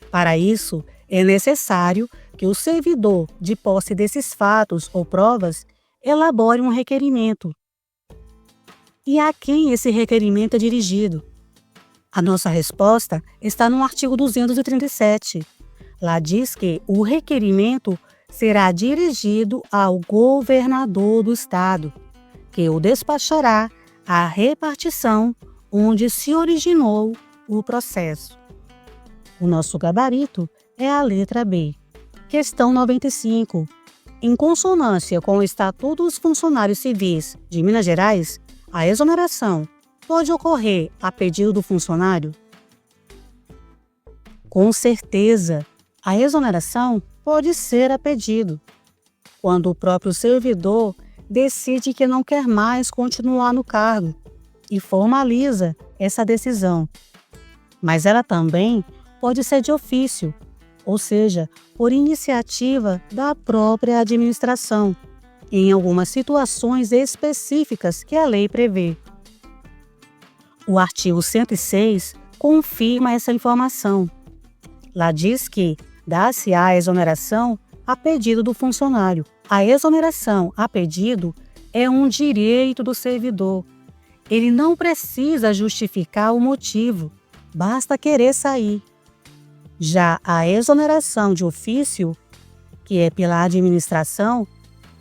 Para isso, é necessário que o servidor, de posse desses fatos ou provas, elabore um requerimento. E a quem esse requerimento é dirigido? A nossa resposta está no artigo 237. Lá diz que o requerimento será dirigido ao governador do estado, que o despachará à repartição onde se originou o processo. O nosso gabarito é a letra B. Questão 95. Em consonância com o Estatuto dos Funcionários Civis de Minas Gerais, a exoneração pode ocorrer a pedido do funcionário? Com certeza, a exoneração pode ser a pedido, quando o próprio servidor decide que não quer mais continuar no cargo e formaliza essa decisão. Mas ela também pode ser de ofício, ou seja, por iniciativa da própria administração, em algumas situações específicas que a lei prevê. O artigo 106 confirma essa informação. Lá diz que dá-se-á exoneração a pedido do funcionário. A exoneração a pedido é um direito do servidor. Ele não precisa justificar o motivo, basta querer sair. Já a exoneração de ofício, que é pela administração,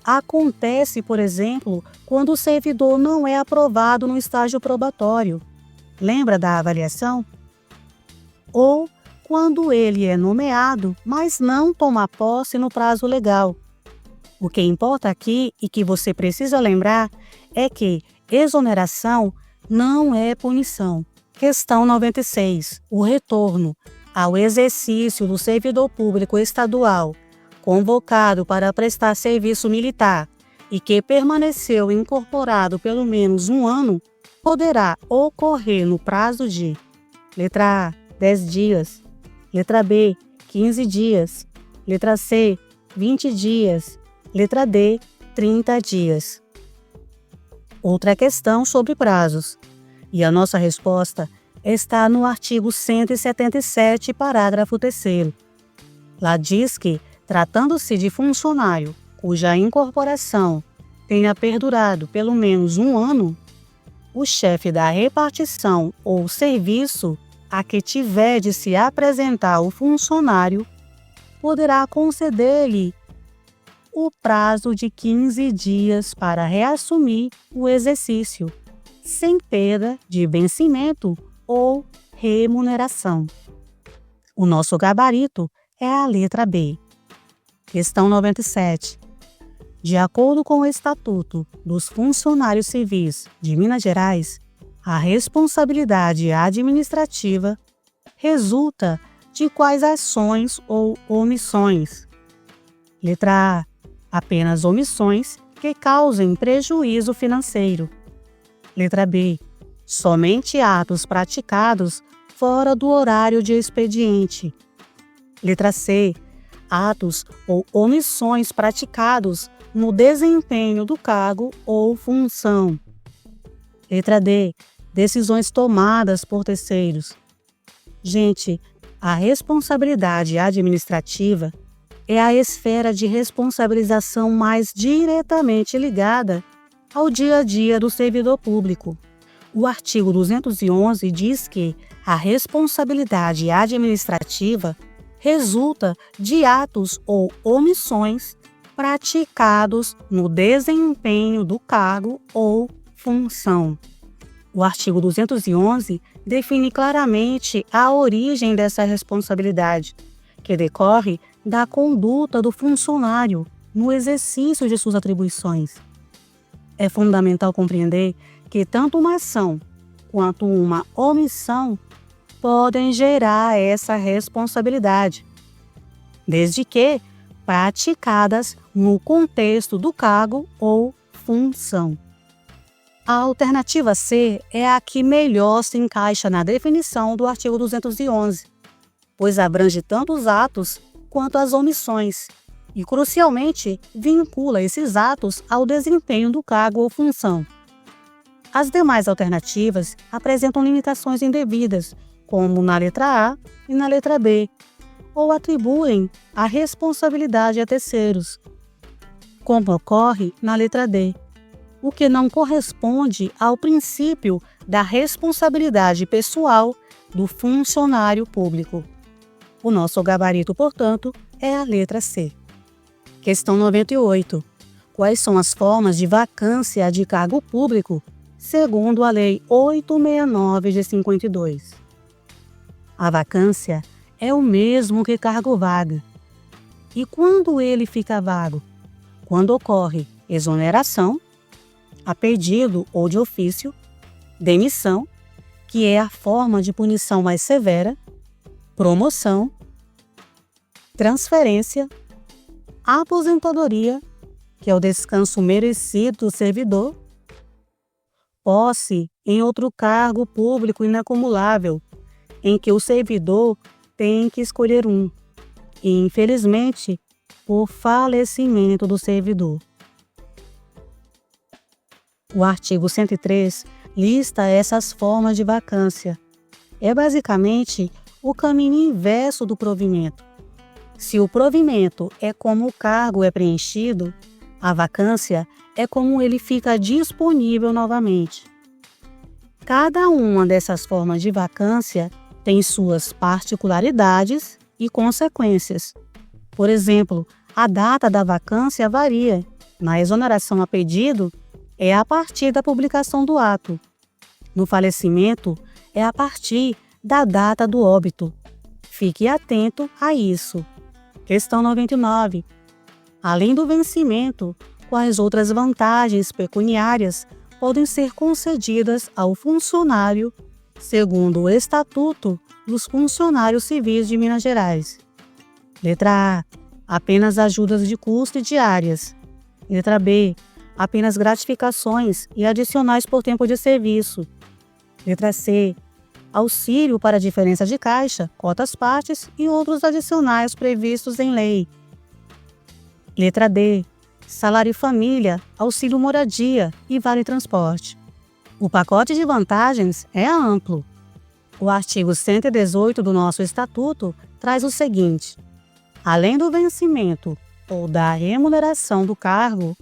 acontece, por exemplo, quando o servidor não é aprovado no estágio probatório. Lembra da avaliação? Ou quando ele é nomeado, mas não toma posse no prazo legal. O que importa aqui e que você precisa lembrar é que exoneração não é punição. Questão 96. O retorno ao exercício do servidor público estadual convocado para prestar serviço militar e que permaneceu incorporado pelo menos 1 ano poderá ocorrer no prazo de: letra A, 10 dias, letra B, 15 dias, letra C, 20 dias, letra D, 30 dias. Outra questão sobre prazos. E a nossa resposta está no artigo 177, parágrafo 3º. Lá diz que, tratando-se de funcionário cuja incorporação tenha perdurado pelo menos 1 ano, o chefe da repartição ou serviço a que tiver de se apresentar o funcionário poderá conceder-lhe o prazo de 15 dias para reassumir o exercício, sem perda de vencimento ou remuneração. O nosso gabarito é a letra B. Questão 97. De acordo com o Estatuto dos Funcionários Civis de Minas Gerais, a responsabilidade administrativa resulta de quais ações ou omissões? Letra A. Apenas omissões que causem prejuízo financeiro. Letra B. Somente atos praticados fora do horário de expediente. Letra C. Atos ou omissões praticados no desempenho do cargo ou função. Letra D. Decisões tomadas por terceiros. Gente, a responsabilidade administrativa é a esfera de responsabilização mais diretamente ligada ao dia a dia do servidor público. O artigo 211 diz que a responsabilidade administrativa resulta de atos ou omissões praticados no desempenho do cargo ou função. O artigo 211 define claramente a origem dessa responsabilidade, que decorre da conduta do funcionário no exercício de suas atribuições. É fundamental compreender que tanto uma ação quanto uma omissão podem gerar essa responsabilidade, desde que praticadas no contexto do cargo ou função. A alternativa C é a que melhor se encaixa na definição do artigo 211, pois abrange tanto os atos quanto as omissões e, crucialmente, vincula esses atos ao desempenho do cargo ou função. As demais alternativas apresentam limitações indevidas, como na letra A e na letra B, ou atribuem a responsabilidade a terceiros, como ocorre na letra D, o que não corresponde ao princípio da responsabilidade pessoal do funcionário público. O nosso gabarito, portanto, é a letra C. Questão 98. Quais são as formas de vacância de cargo público segundo a Lei 869 de 52? A vacância é o mesmo que cargo vaga. E quando ele fica vago? Quando ocorre exoneração, a pedido ou de ofício, demissão, que é a forma de punição mais severa, promoção, transferência, aposentadoria, que é o descanso merecido do servidor, posse em outro cargo público inacumulável, em que o servidor tem que escolher um, e infelizmente, por falecimento do servidor. O artigo 103 lista essas formas de vacância. É basicamente o caminho inverso do provimento. Se o provimento é como o cargo é preenchido, a vacância é como ele fica disponível novamente. Cada uma dessas formas de vacância tem suas particularidades e consequências. Por exemplo, a data da vacância varia. Na exoneração a pedido, é a partir da publicação do ato. No falecimento, é a partir da data do óbito. Fique atento a isso. Questão 99. Além do vencimento, quais outras vantagens pecuniárias podem ser concedidas ao funcionário, segundo o Estatuto dos Funcionários Civis de Minas Gerais? Letra A. Apenas ajudas de custo e diárias. Letra B. Apenas gratificações e adicionais por tempo de serviço. Letra C. Auxílio para diferença de caixa, cotas partes e outros adicionais previstos em lei. Letra D. Salário família, auxílio moradia e vale transporte. O pacote de vantagens é amplo. O artigo 118 do nosso Estatuto traz o seguinte: além do vencimento ou da remuneração do cargo,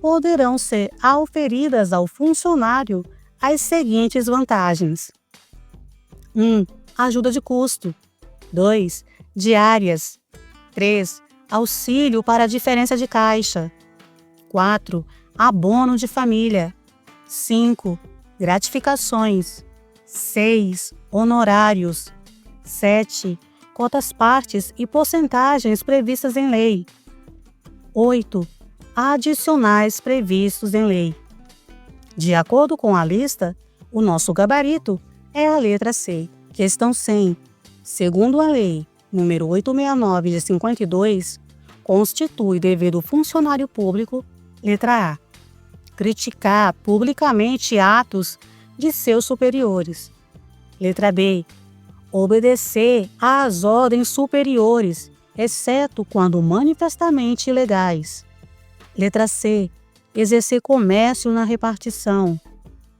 poderão ser auferidas ao funcionário as seguintes vantagens: 1. Ajuda de custo. 2. Diárias. 3. Auxílio para a diferença de caixa. 4. Abono de família. 5. Gratificações. 6. Honorários. 7. Cotas partes e porcentagens previstas em lei. 8. Adicionais previstos em lei. De acordo com a lista, o nosso gabarito é a letra C. Questão 100. Segundo a Lei nº 869 de 52, constitui dever do funcionário público, letra A, criticar publicamente atos de seus superiores. Letra B, obedecer às ordens superiores, exceto quando manifestamente ilegais. Letra C, exercer comércio na repartição.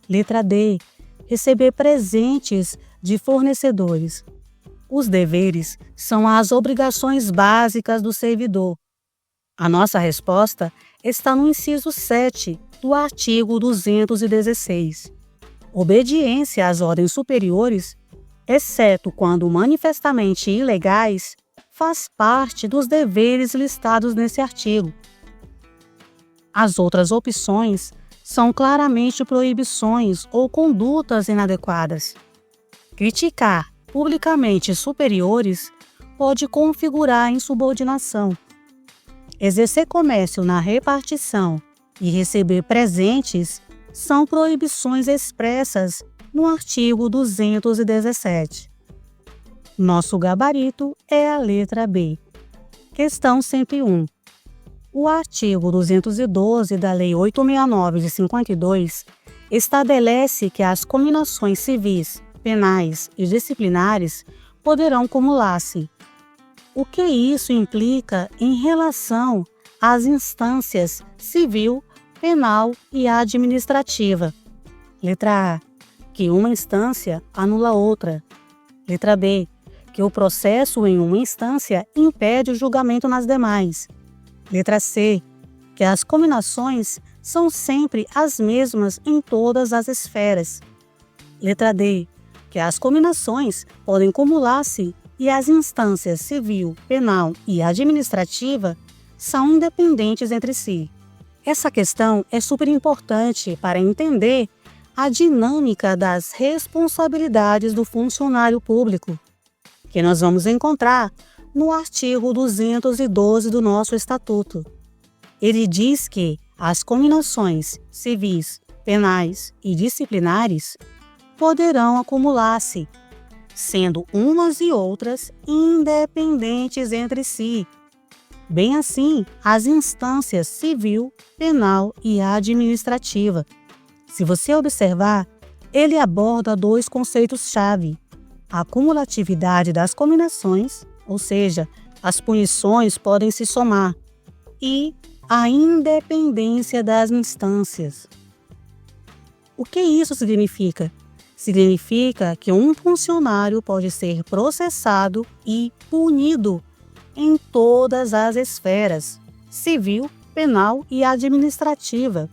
Letra D, receber presentes de fornecedores. Os deveres são as obrigações básicas do servidor. A nossa resposta está no inciso 7 do artigo 216. Obediência às ordens superiores, exceto quando manifestamente ilegais, faz parte dos deveres listados nesse artigo. As outras opções são claramente proibições ou condutas inadequadas. Criticar publicamente superiores pode configurar insubordinação. Exercer comércio na repartição e receber presentes são proibições expressas no artigo 217. Nosso gabarito é a letra B. Questão 101. O artigo 212 da Lei 869 de 52 estabelece que as cominações civis, penais e disciplinares poderão cumular-se. O que isso implica em relação às instâncias civil, penal e administrativa? Letra A, que uma instância anula outra. Letra B, que o processo em uma instância impede o julgamento nas demais. Letra C, que as cominações são sempre as mesmas em todas as esferas. Letra D, que as cominações podem cumular-se e as instâncias civil, penal e administrativa são independentes entre si. Essa questão é super importante para entender a dinâmica das responsabilidades do funcionário público, que nós vamos encontrar no artigo 212 do nosso Estatuto. Ele diz que as cominações civis, penais e disciplinares poderão acumular-se, sendo umas e outras independentes entre si. Bem assim, as instâncias civil, penal e administrativa. Se você observar, ele aborda dois conceitos-chave: a cumulatividade das cominações, ou seja, as punições podem se somar, e a independência das instâncias. O que isso significa? Significa que um funcionário pode ser processado e punido em todas as esferas, civil, penal e administrativa,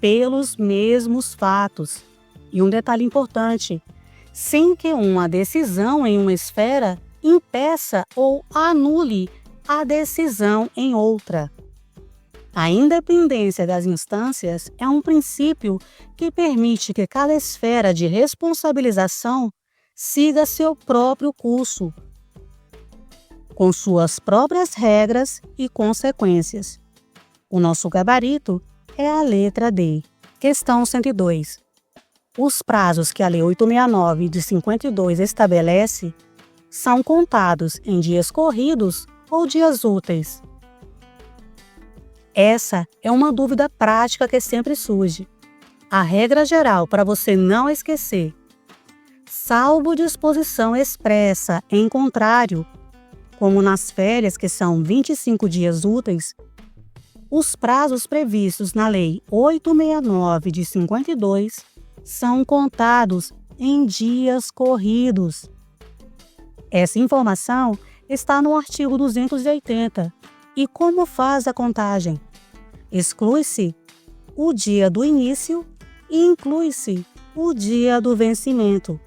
pelos mesmos fatos. E um detalhe importante: sem que uma decisão em uma esfera impeça ou anule a decisão em outra. A independência das instâncias é um princípio que permite que cada esfera de responsabilização siga seu próprio curso, com suas próprias regras e consequências. O nosso gabarito é a letra D. Questão 102. Os prazos que a Lei 869 de 52 estabelece são contados em dias corridos ou dias úteis? Essa é uma dúvida prática que sempre surge. A regra geral para você não esquecer: salvo disposição expressa em contrário, como nas férias, que são 25 dias úteis, os prazos previstos na Lei 869 de 52 são contados em dias corridos. Essa informação está no artigo 280. E como faz a contagem? Exclui-se o dia do início e inclui-se o dia do vencimento.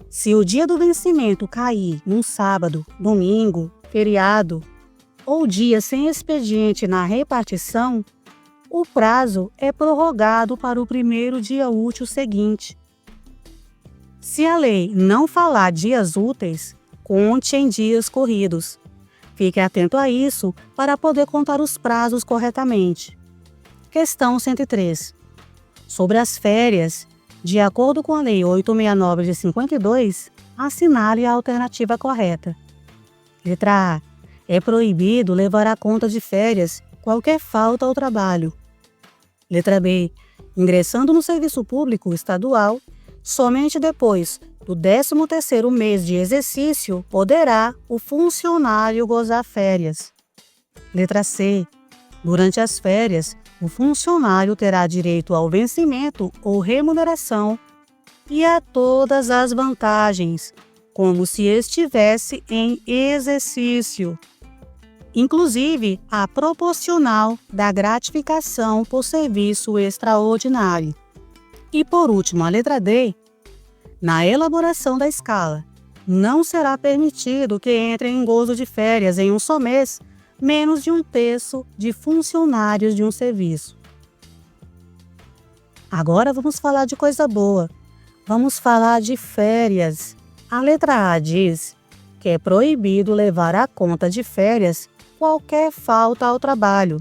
Se o dia do vencimento cair num sábado, domingo, feriado ou dia sem expediente na repartição, o prazo é prorrogado para o primeiro dia útil seguinte. Se a lei não falar dias úteis, conte em dias corridos. Fique atento a isso para poder contar os prazos corretamente. Questão 103. Sobre as férias, de acordo com a Lei 869 de 52, assinale a alternativa correta. Letra A. É proibido levar à conta de férias qualquer falta ao trabalho. Letra B. Ingressando no serviço público estadual, somente depois do 13º mês de exercício poderá o funcionário gozar férias. Letra C. Durante as férias, o funcionário terá direito ao vencimento ou remuneração e a todas as vantagens, como se estivesse em exercício, inclusive a proporcional da gratificação por serviço extraordinário. E por último, a letra D. Na elaboração da escala, não será permitido que entre em gozo de férias em um só mês menos de 1/3 de funcionários de um serviço. Agora vamos falar de coisa boa. Vamos falar de férias. A letra A diz que é proibido levar à conta de férias qualquer falta ao trabalho.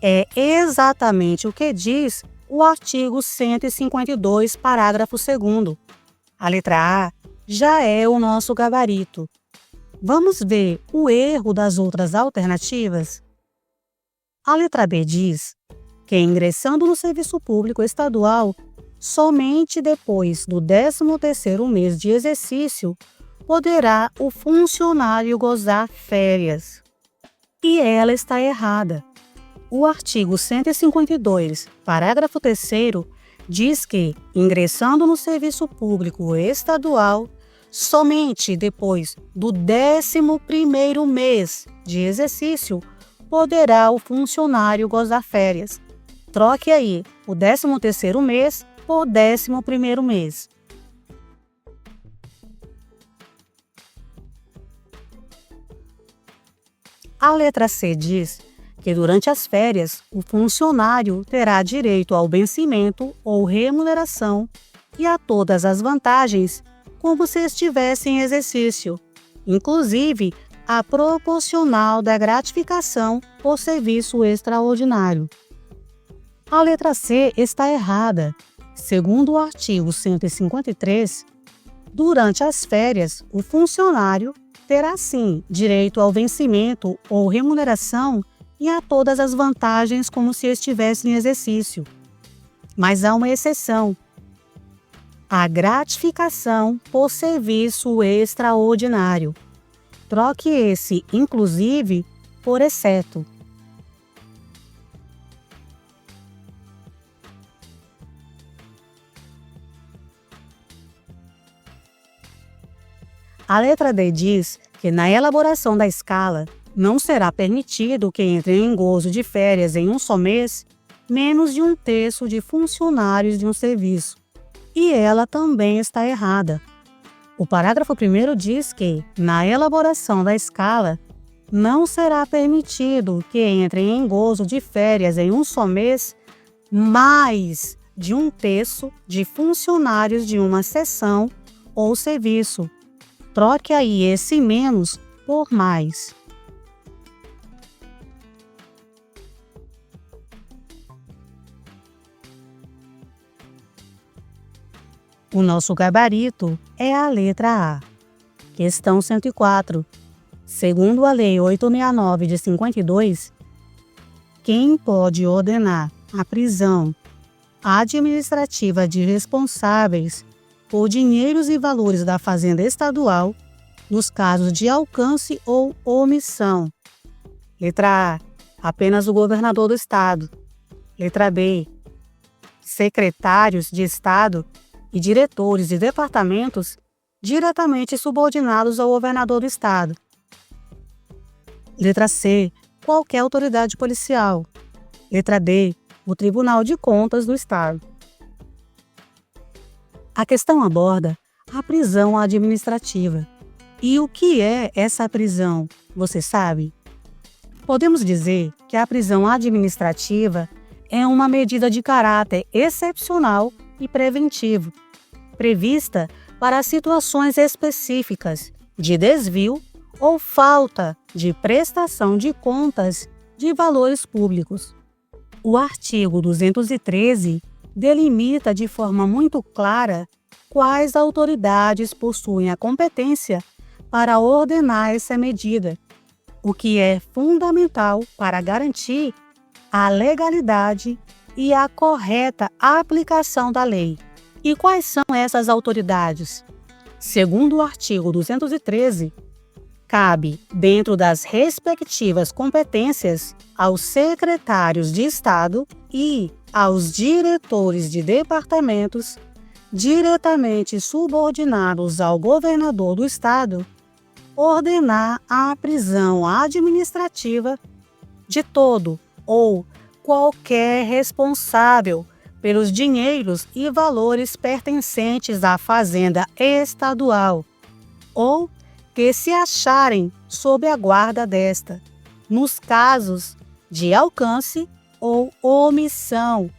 É exatamente o que diz o artigo 152, parágrafo 2º. A letra A já é o nosso gabarito. Vamos ver o erro das outras alternativas? A letra B diz que, ingressando no serviço público estadual, somente depois do 13º mês de exercício poderá o funcionário gozar férias. E ela está errada. O artigo 152, parágrafo 3º, diz que, ingressando no serviço público estadual, somente depois do 11º mês de exercício poderá o funcionário gozar férias. Troque aí o 13º mês por 11º mês. A letra C diz que durante as férias o funcionário terá direito ao vencimento ou remuneração e a todas as vantagens como se estivesse em exercício, inclusive a proporcional da gratificação por serviço extraordinário. A letra C está errada. Segundo o artigo 153, durante as férias, o funcionário terá sim direito ao vencimento ou remuneração e a todas as vantagens como se estivesse em exercício. Mas há uma exceção: a gratificação por serviço extraordinário. Troque esse inclusive por exceto. A letra D diz que, na elaboração da escala, não será permitido que entre em gozo de férias em um só mês menos de 1/3 de funcionários de um serviço. E ela também está errada. O parágrafo 1º diz que, na elaboração da escala, não será permitido que entrem em gozo de férias em um só mês mais de 1/3 de funcionários de uma seção ou serviço. Troque aí esse menos por mais. O nosso gabarito é a letra A. Questão 104. Segundo a Lei 869 de 52, quem pode ordenar a prisão administrativa de responsáveis por dinheiros e valores da Fazenda Estadual nos casos de alcance ou omissão? Letra A. Apenas o governador do estado. Letra B. Secretários de Estado e diretores de departamentos diretamente subordinados ao governador do estado. Letra C. Qualquer autoridade policial. Letra D. O Tribunal de Contas do Estado. A questão aborda a prisão administrativa. E o que é essa prisão? Você sabe? Podemos dizer que a prisão administrativa é uma medida de caráter excepcional e preventivo, prevista para situações específicas de desvio ou falta de prestação de contas de valores públicos. O artigo 213 delimita de forma muito clara quais autoridades possuem a competência para ordenar essa medida, o que é fundamental para garantir a legalidade e a correta aplicação da lei. E quais são essas autoridades? Segundo o artigo 213, cabe, dentro das respectivas competências, aos secretários de Estado e aos diretores de departamentos diretamente subordinados ao governador do Estado, ordenar a prisão administrativa de todo ou qualquer responsável pelos dinheiros e valores pertencentes à Fazenda Estadual ou que se acharem sob a guarda desta, nos casos de alcance ou omissão,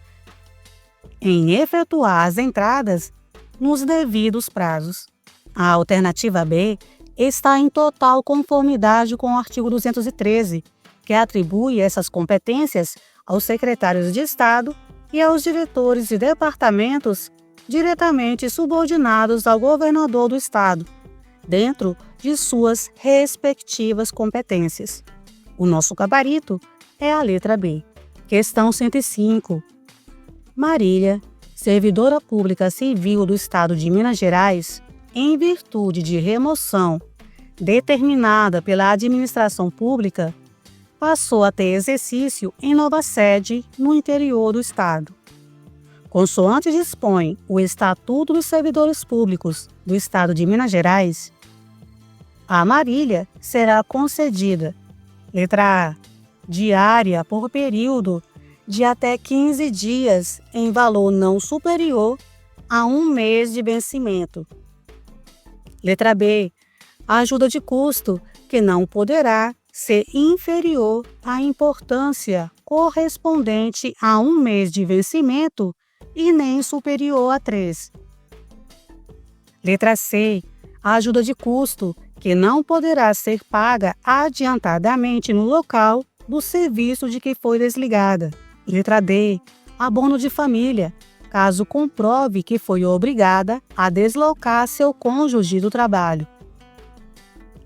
em efetuar as entradas nos devidos prazos. A alternativa B está em total conformidade com o artigo 213, que atribui essas competências aos secretários de Estado e aos diretores de departamentos diretamente subordinados ao governador do Estado, dentro de suas respectivas competências. O nosso gabarito é a letra B. Questão 105. Marília, servidora pública civil do Estado de Minas Gerais, em virtude de remoção determinada pela administração pública, passou a ter exercício em nova sede no interior do Estado. Consoante dispõe o Estatuto dos Servidores Públicos do Estado de Minas Gerais, a Marília será concedida, letra A, diária por período de até 15 dias em valor não superior a 1 mês de vencimento. Letra B, ajuda de custo que não poderá ser inferior à importância correspondente a 1 mês de vencimento e nem superior a 3. Letra C, ajuda de custo que não poderá ser paga adiantadamente no local do serviço de que foi desligada. Letra D, abono de família, caso comprove que foi obrigada a deslocar seu cônjuge do trabalho.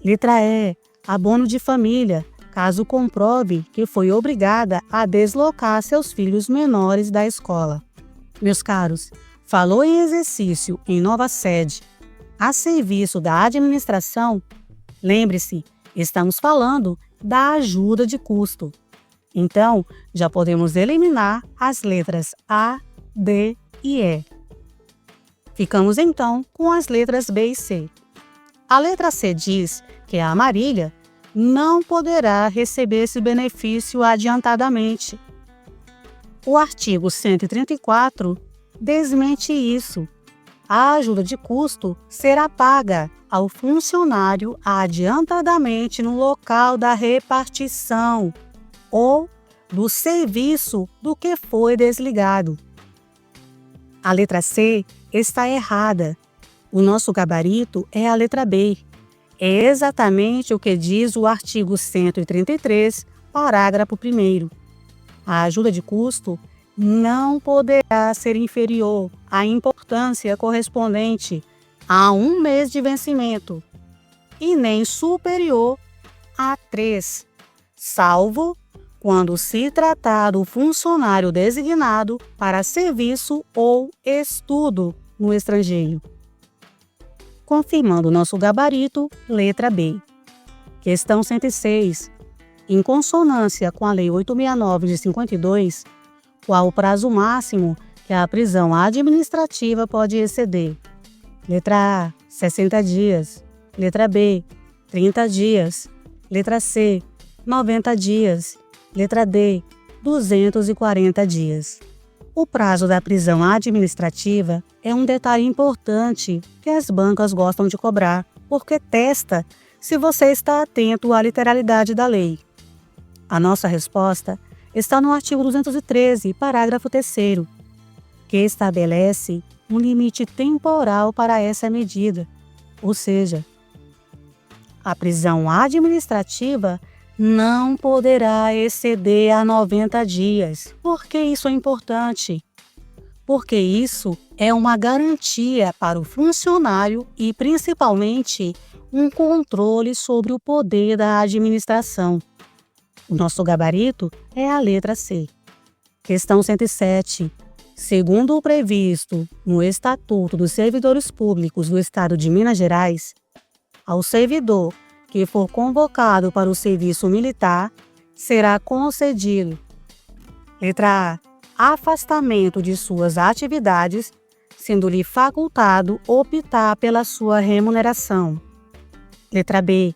Letra E, abono de família, caso comprove que foi obrigada a deslocar seus filhos menores da escola. Meus caros, falou em exercício em nova sede, a serviço da administração, lembre-se, estamos falando da ajuda de custo. Então, já podemos eliminar as letras A, D e E. Ficamos então com as letras B e C. A letra C diz que a Marília não poderá receber esse benefício adiantadamente. O artigo 134 desmente isso. a ajuda de custo será paga ao funcionário adiantadamente no local da repartição ou do serviço do que foi desligado. A letra C está errada. O nosso gabarito é a letra B. É exatamente o que diz o artigo 133, parágrafo 1º. A ajuda de custo não poderá ser inferior à importância correspondente a 1 mês de vencimento e nem superior a 3, salvo quando se tratar do funcionário designado para serviço ou estudo no estrangeiro. Confirmando nosso gabarito, letra B. Questão 106. Em consonância com a Lei 869 de 52, qual o prazo máximo que a prisão administrativa pode exceder? Letra A, 60 dias. Letra B, 30 dias. Letra C, 90 dias. Letra D, 240 dias. O prazo da prisão administrativa é um detalhe importante que as bancas gostam de cobrar, porque testa se você está atento à literalidade da lei. A nossa resposta está no artigo 213, parágrafo 3º, que estabelece um limite temporal para essa medida, ou seja, a prisão administrativa não poderá exceder a 90 dias. Por que isso é importante? Porque isso é uma garantia para o funcionário e, principalmente, um controle sobre o poder da administração. O nosso gabarito é a letra C. Questão 107. Segundo o previsto no Estatuto dos Servidores Públicos do Estado de Minas Gerais, ao servidor que for convocado para o serviço militar, será concedido: letra A, afastamento de suas atividades, sendo-lhe facultado optar pela sua remuneração. Letra B,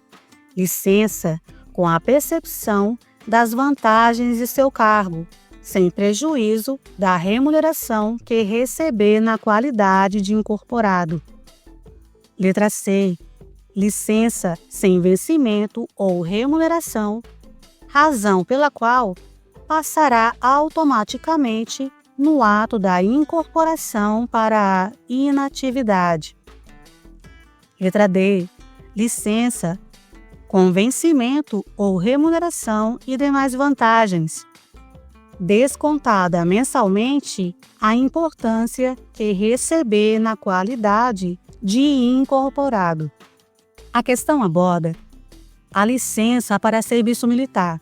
licença com a percepção das vantagens de seu cargo, sem prejuízo da remuneração que receber na qualidade de incorporado. Letra C, licença sem vencimento ou remuneração, razão pela qual passará automaticamente no ato da incorporação para a inatividade. Letra D, licença com vencimento ou remuneração e demais vantagens, descontada mensalmente a importância que receber na qualidade de incorporado. A questão aborda a licença para serviço militar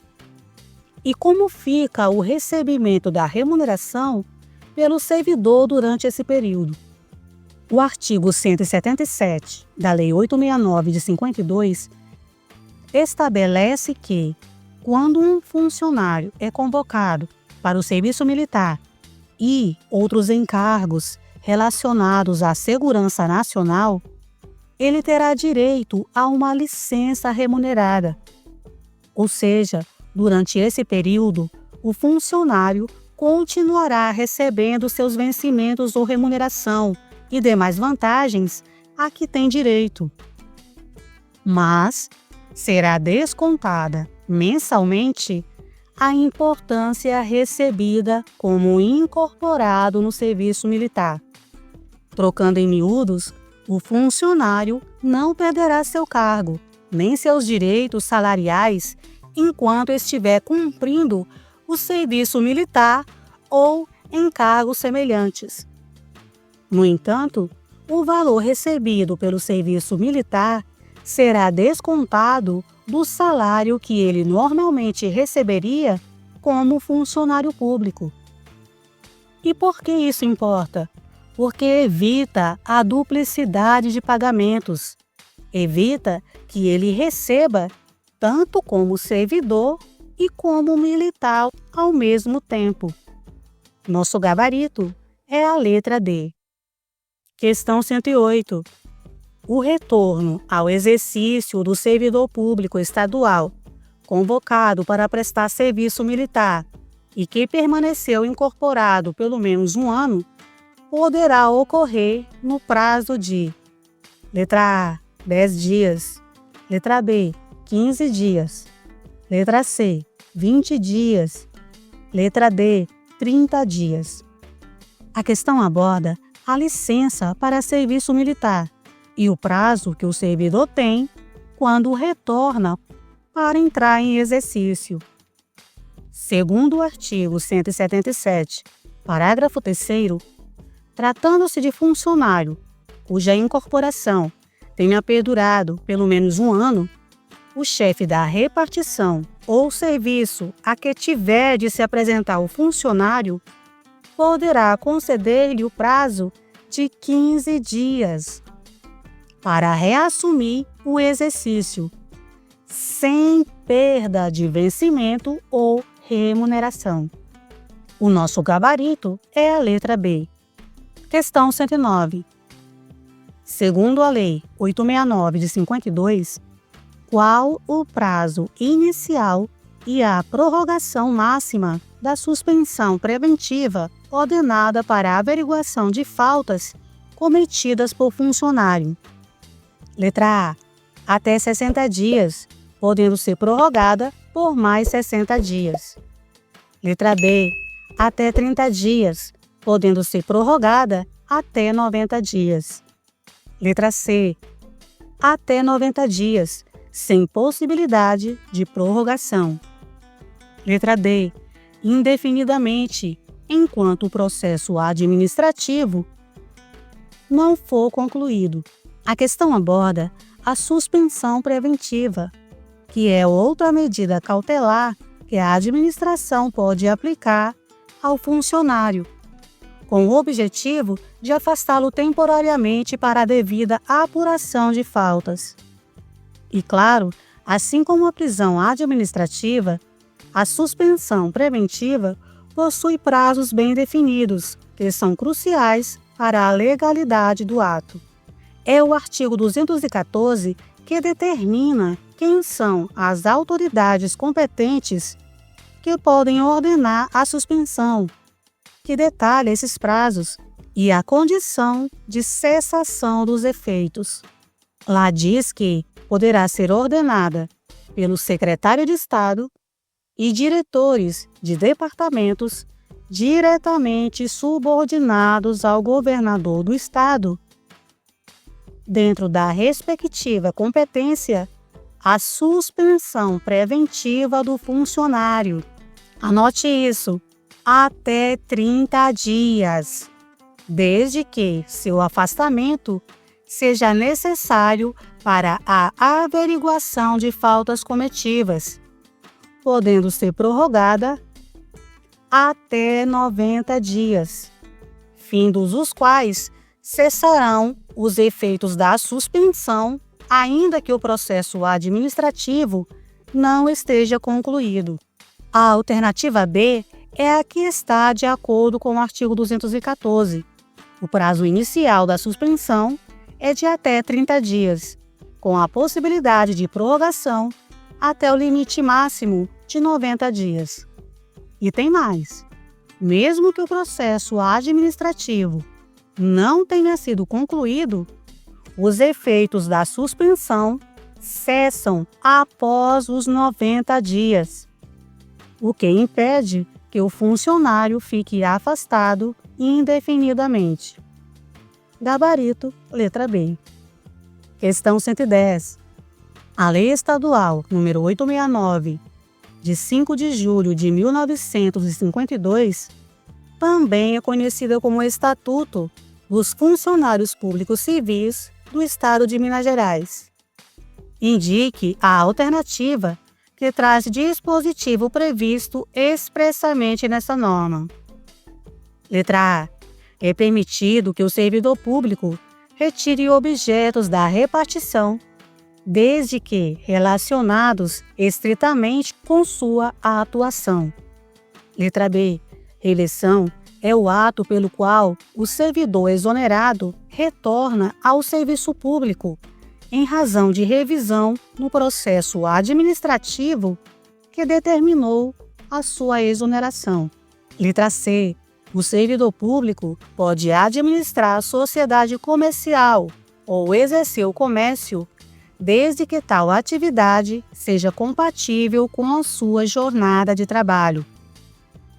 e como fica o recebimento da remuneração pelo servidor durante esse período. O artigo 177 da Lei 869 de 52 estabelece que, quando um funcionário é convocado para o serviço militar e outros encargos relacionados à segurança nacional, ele terá direito a uma licença remunerada. Ou seja, durante esse período, o funcionário continuará recebendo seus vencimentos ou remuneração e demais vantagens a que tem direito. Mas será descontada mensalmente a importância recebida como incorporado no serviço militar. Trocando em miúdos, o funcionário não perderá seu cargo, nem seus direitos salariais, enquanto estiver cumprindo o serviço militar ou encargos semelhantes. No entanto, o valor recebido pelo serviço militar será descontado do salário que ele normalmente receberia como funcionário público. E por que isso importa? Porque evita a duplicidade de pagamentos, evita que ele receba tanto como servidor e como militar ao mesmo tempo. Nosso gabarito é a letra D. Questão 108. O retorno ao exercício do servidor público estadual, convocado para prestar serviço militar e que permaneceu incorporado pelo menos um ano, poderá ocorrer no prazo de: letra A, 10 dias. Letra B, 15 dias. Letra C, 20 dias. Letra D, 30 dias. A questão aborda a licença para serviço militar e o prazo que o servidor tem quando retorna para entrar em exercício. Segundo o artigo 177, parágrafo 3º, tratando-se de funcionário cuja incorporação tenha perdurado pelo menos 1 ano, o chefe da repartição ou serviço a que tiver de se apresentar o funcionário poderá conceder-lhe o prazo de 15 dias para reassumir o exercício, sem perda de vencimento ou remuneração. O nosso gabarito é a letra B. Questão 109. Segundo a Lei 869 de 52, qual o prazo inicial e a prorrogação máxima da suspensão preventiva ordenada para a averiguação de faltas cometidas por funcionário? Letra A, até 60 dias, podendo ser prorrogada por mais 60 dias. Letra B, até 30 dias, podendo ser prorrogada até 90 dias. Letra C, até 90 dias, sem possibilidade de prorrogação. Letra D, indefinidamente, enquanto o processo administrativo não for concluído. A questão aborda a suspensão preventiva, que é outra medida cautelar que a administração pode aplicar ao funcionário, com o objetivo de afastá-lo temporariamente para a devida apuração de faltas. E claro, assim como a prisão administrativa, a suspensão preventiva possui prazos bem definidos, que são cruciais para a legalidade do ato. É o artigo 214 que determina quem são as autoridades competentes que podem ordenar a suspensão, que detalha esses prazos e a condição de cessação dos efeitos. Lá diz que poderá ser ordenada pelo secretário de Estado e diretores de departamentos diretamente subordinados ao governador do Estado, dentro da respectiva competência, a suspensão preventiva do funcionário. Anote isso, até 30 dias, desde que seu afastamento seja necessário para a averiguação de faltas cometidas, podendo ser prorrogada até 90 dias, findos os quais cessarão os efeitos da suspensão, ainda que o processo administrativo não esteja concluído. A alternativa B é a que está de acordo com o artigo 214. O prazo inicial da suspensão é de até 30 dias, com a possibilidade de prorrogação até o limite máximo de 90 dias. E tem mais. Mesmo que o processo administrativo não tenha sido concluído, os efeitos da suspensão cessam após os 90 dias, o que impede que o funcionário fique afastado indefinidamente. Gabarito, letra B. Questão 110. A Lei Estadual nº 869, de 5 de julho de 1952, também é conhecida como Estatuto dos Funcionários Públicos Civis do Estado de Minas Gerais. Indique a alternativa que traz dispositivo previsto expressamente nessa norma. Letra A. É permitido que o servidor público retire objetos da repartição, desde que relacionados estritamente com sua atuação. Letra B. Reeleição é o ato pelo qual o servidor exonerado retorna ao serviço público em razão de revisão no processo administrativo que determinou a sua exoneração. Letra C. O servidor público pode administrar a sociedade comercial ou exercer o comércio, desde que tal atividade seja compatível com a sua jornada de trabalho.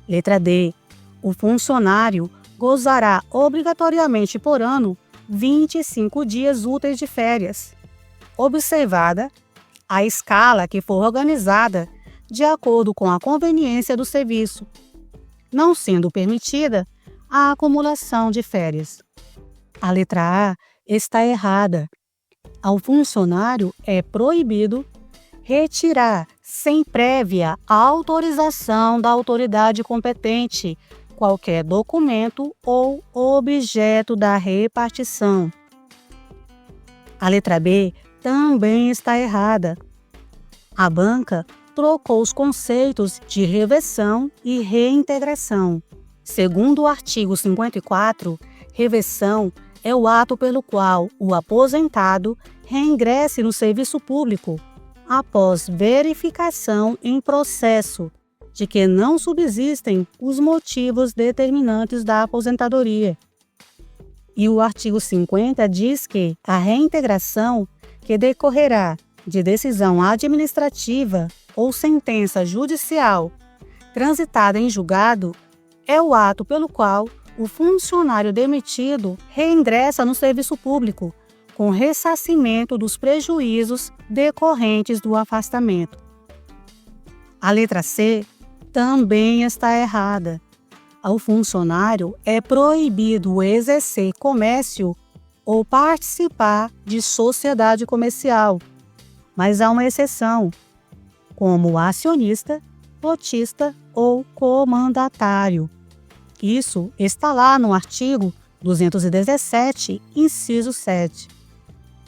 Letra D. O funcionário gozará obrigatoriamente por ano 25 dias úteis de férias, observada a escala que for organizada de acordo com a conveniência do serviço, não sendo permitida a acumulação de férias. A letra A está errada. Ao funcionário é proibido retirar, sem prévia autorização da autoridade competente, qualquer documento ou objeto da repartição. A letra B também está errada. A banca trocou os conceitos de reversão e reintegração. Segundo o artigo 54, reversão é o ato pelo qual o aposentado reingresse no serviço público após verificação em processo de que não subsistem os motivos determinantes da aposentadoria. E o artigo 50 diz que a reintegração, que decorrerá de decisão administrativa ou sentença judicial transitada em julgado, é o ato pelo qual o funcionário demitido reingressa no serviço público, com ressarcimento dos prejuízos decorrentes do afastamento. A letra C também está errada. Ao funcionário é proibido exercer comércio ou participar de sociedade comercial, mas há uma exceção, como acionista, cotista ou comandatário. Isso está lá no artigo 217, inciso 7.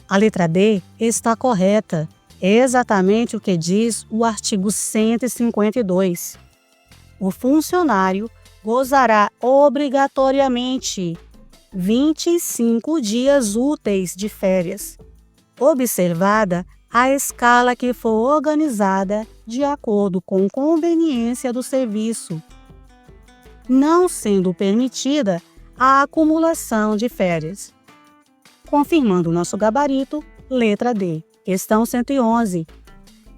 A letra D está correta. É exatamente o que diz o artigo 152. O funcionário gozará obrigatoriamente 25 dias úteis de férias, observada a escala que for organizada de acordo com conveniência do serviço, não sendo permitida a acumulação de férias. Confirmando o nosso gabarito, letra D. Questão 111.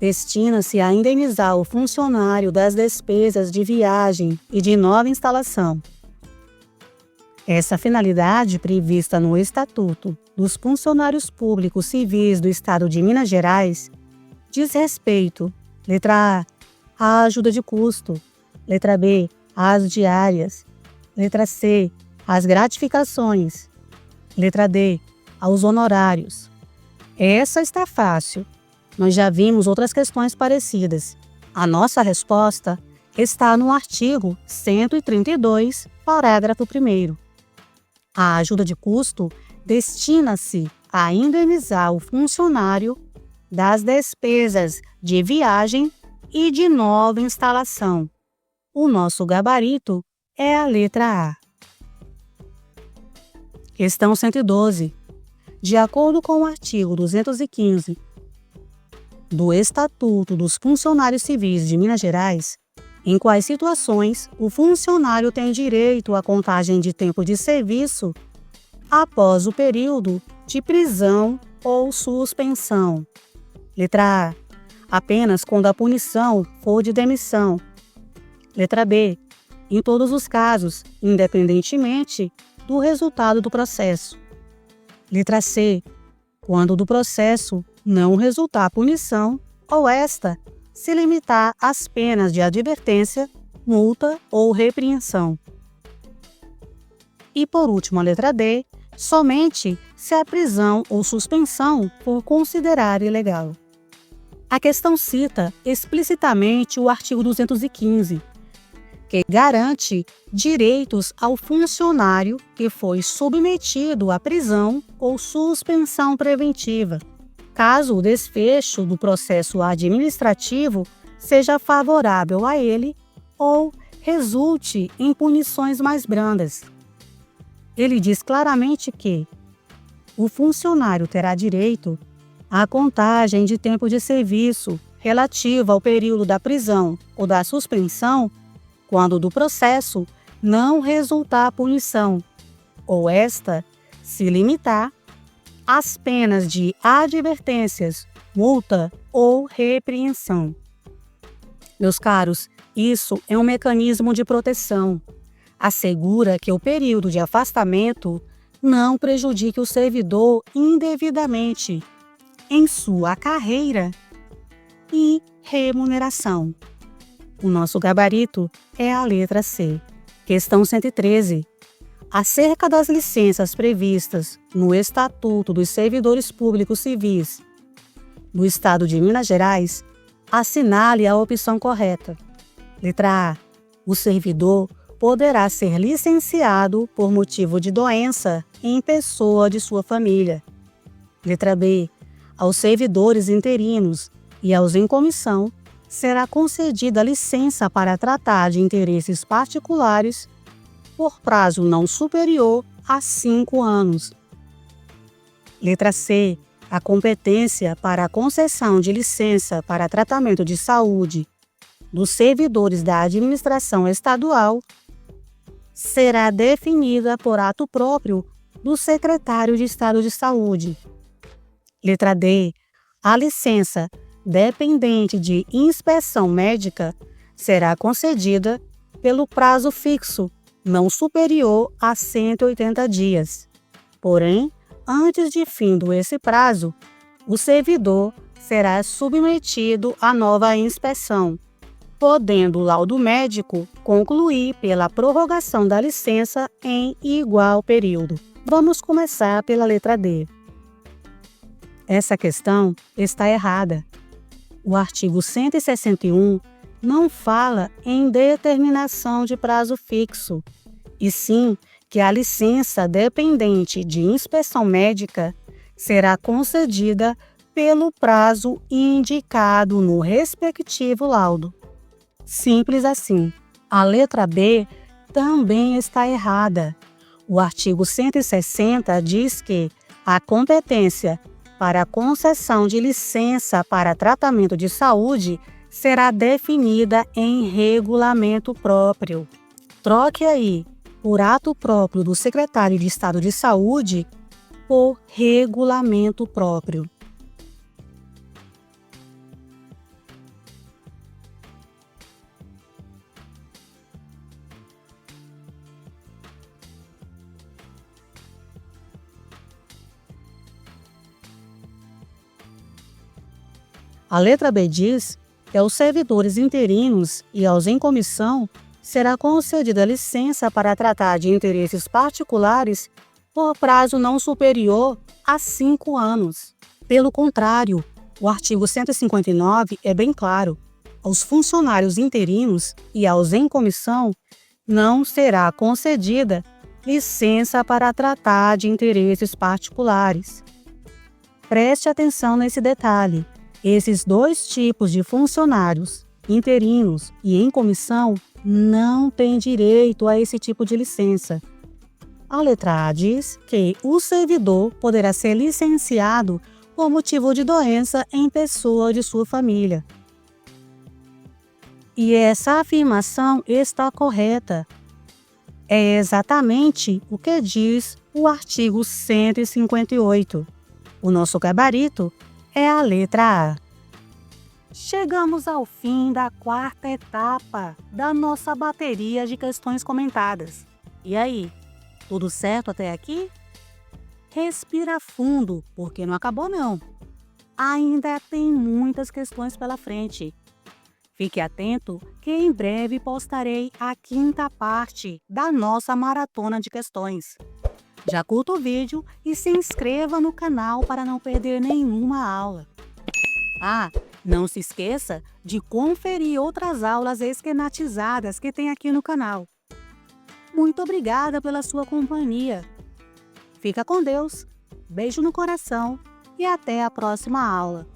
Destina-se a indenizar o funcionário das despesas de viagem e de nova instalação. Essa finalidade prevista no Estatuto dos Funcionários Públicos Civis do Estado de Minas Gerais diz respeito, letra A, à ajuda de custo, letra B, às diárias, letra C, às gratificações, letra D, aos honorários. Essa está fácil. Nós já vimos outras questões parecidas. A nossa resposta está no artigo 132, parágrafo 1º. A ajuda de custo destina-se a indenizar o funcionário das despesas de viagem e de nova instalação. O nosso gabarito é a letra A. Questão 112. De acordo com o artigo 215 do Estatuto dos Funcionários Civis de Minas Gerais, em quais situações o funcionário tem direito à contagem de tempo de serviço após o período de prisão ou suspensão? Letra A. Apenas quando a punição for de demissão. Letra B. Em todos os casos, independentemente do resultado do processo. Letra C. Quando do processo não resultar punição ou esta se limitar às penas de advertência, multa ou repreensão. E por último, a letra D, somente se a prisão ou suspensão for considerada ilegal. A questão cita explicitamente o artigo 215, que garante direitos ao funcionário que foi submetido à prisão ou suspensão preventiva, caso o desfecho do processo administrativo seja favorável a ele ou resulte em punições mais brandas. Ele diz claramente que o funcionário terá direito à contagem de tempo de serviço relativa ao período da prisão ou da suspensão quando do processo não resultar punição, ou esta se limitar às penas de advertências, multa ou repreensão. Meus caros, isso é um mecanismo de proteção. Assegura que o período de afastamento não prejudique o servidor indevidamente em sua carreira e remuneração. O nosso gabarito é a letra C. Questão 113. Acerca das licenças previstas no Estatuto dos Servidores Públicos Civis do Estado de Minas Gerais, assinale a opção correta. Letra A. O servidor poderá ser licenciado por motivo de doença em pessoa de sua família. Letra B. Aos servidores interinos e aos em comissão será concedida licença para tratar de interesses particulares por prazo não superior a 5 anos. Letra C. A competência para a concessão de licença para tratamento de saúde dos servidores da administração estadual será definida por ato próprio do secretário de Estado de Saúde. Letra D. A licença dependente de inspeção médica será concedida pelo prazo fixo, não superior a 180 dias. Porém, antes de fim esse prazo, o servidor será submetido à nova inspeção, podendo o laudo médico concluir pela prorrogação da licença em igual período. Vamos começar pela letra D. Essa questão está errada. O artigo 161 não fala em determinação de prazo fixo, e sim que a licença dependente de inspeção médica será concedida pelo prazo indicado no respectivo laudo. Simples assim. A letra B também está errada. O artigo 160 diz que a competência para a concessão de licença para tratamento de saúde será definida em regulamento próprio. Troque aí por ato próprio do secretário de Estado de Saúde por regulamento próprio. A letra B diz que aos servidores interinos e aos em comissão será concedida licença para tratar de interesses particulares por prazo não superior a 5 anos. Pelo contrário, o artigo 159 é bem claro. Aos funcionários interinos e aos em comissão não será concedida licença para tratar de interesses particulares. Preste atenção nesse detalhe. Esses dois tipos de funcionários, interinos e em comissão, não têm direito a esse tipo de licença. A letra A diz que o servidor poderá ser licenciado por motivo de doença em pessoa de sua família. E essa afirmação está correta. É exatamente o que diz o artigo 158. O nosso gabarito é a letra A. Chegamos ao fim da 4ª etapa da nossa bateria de questões comentadas. E aí, tudo certo até aqui? Respira fundo, porque não acabou não. Ainda tem muitas questões pela frente. Fique atento que em breve postarei a 5ª parte da nossa maratona de questões. Já curta o vídeo e se inscreva no canal para não perder nenhuma aula. Não se esqueça de conferir outras aulas esquematizadas que tem aqui no canal. Muito obrigada pela sua companhia. Fica com Deus, beijo no coração e até a próxima aula.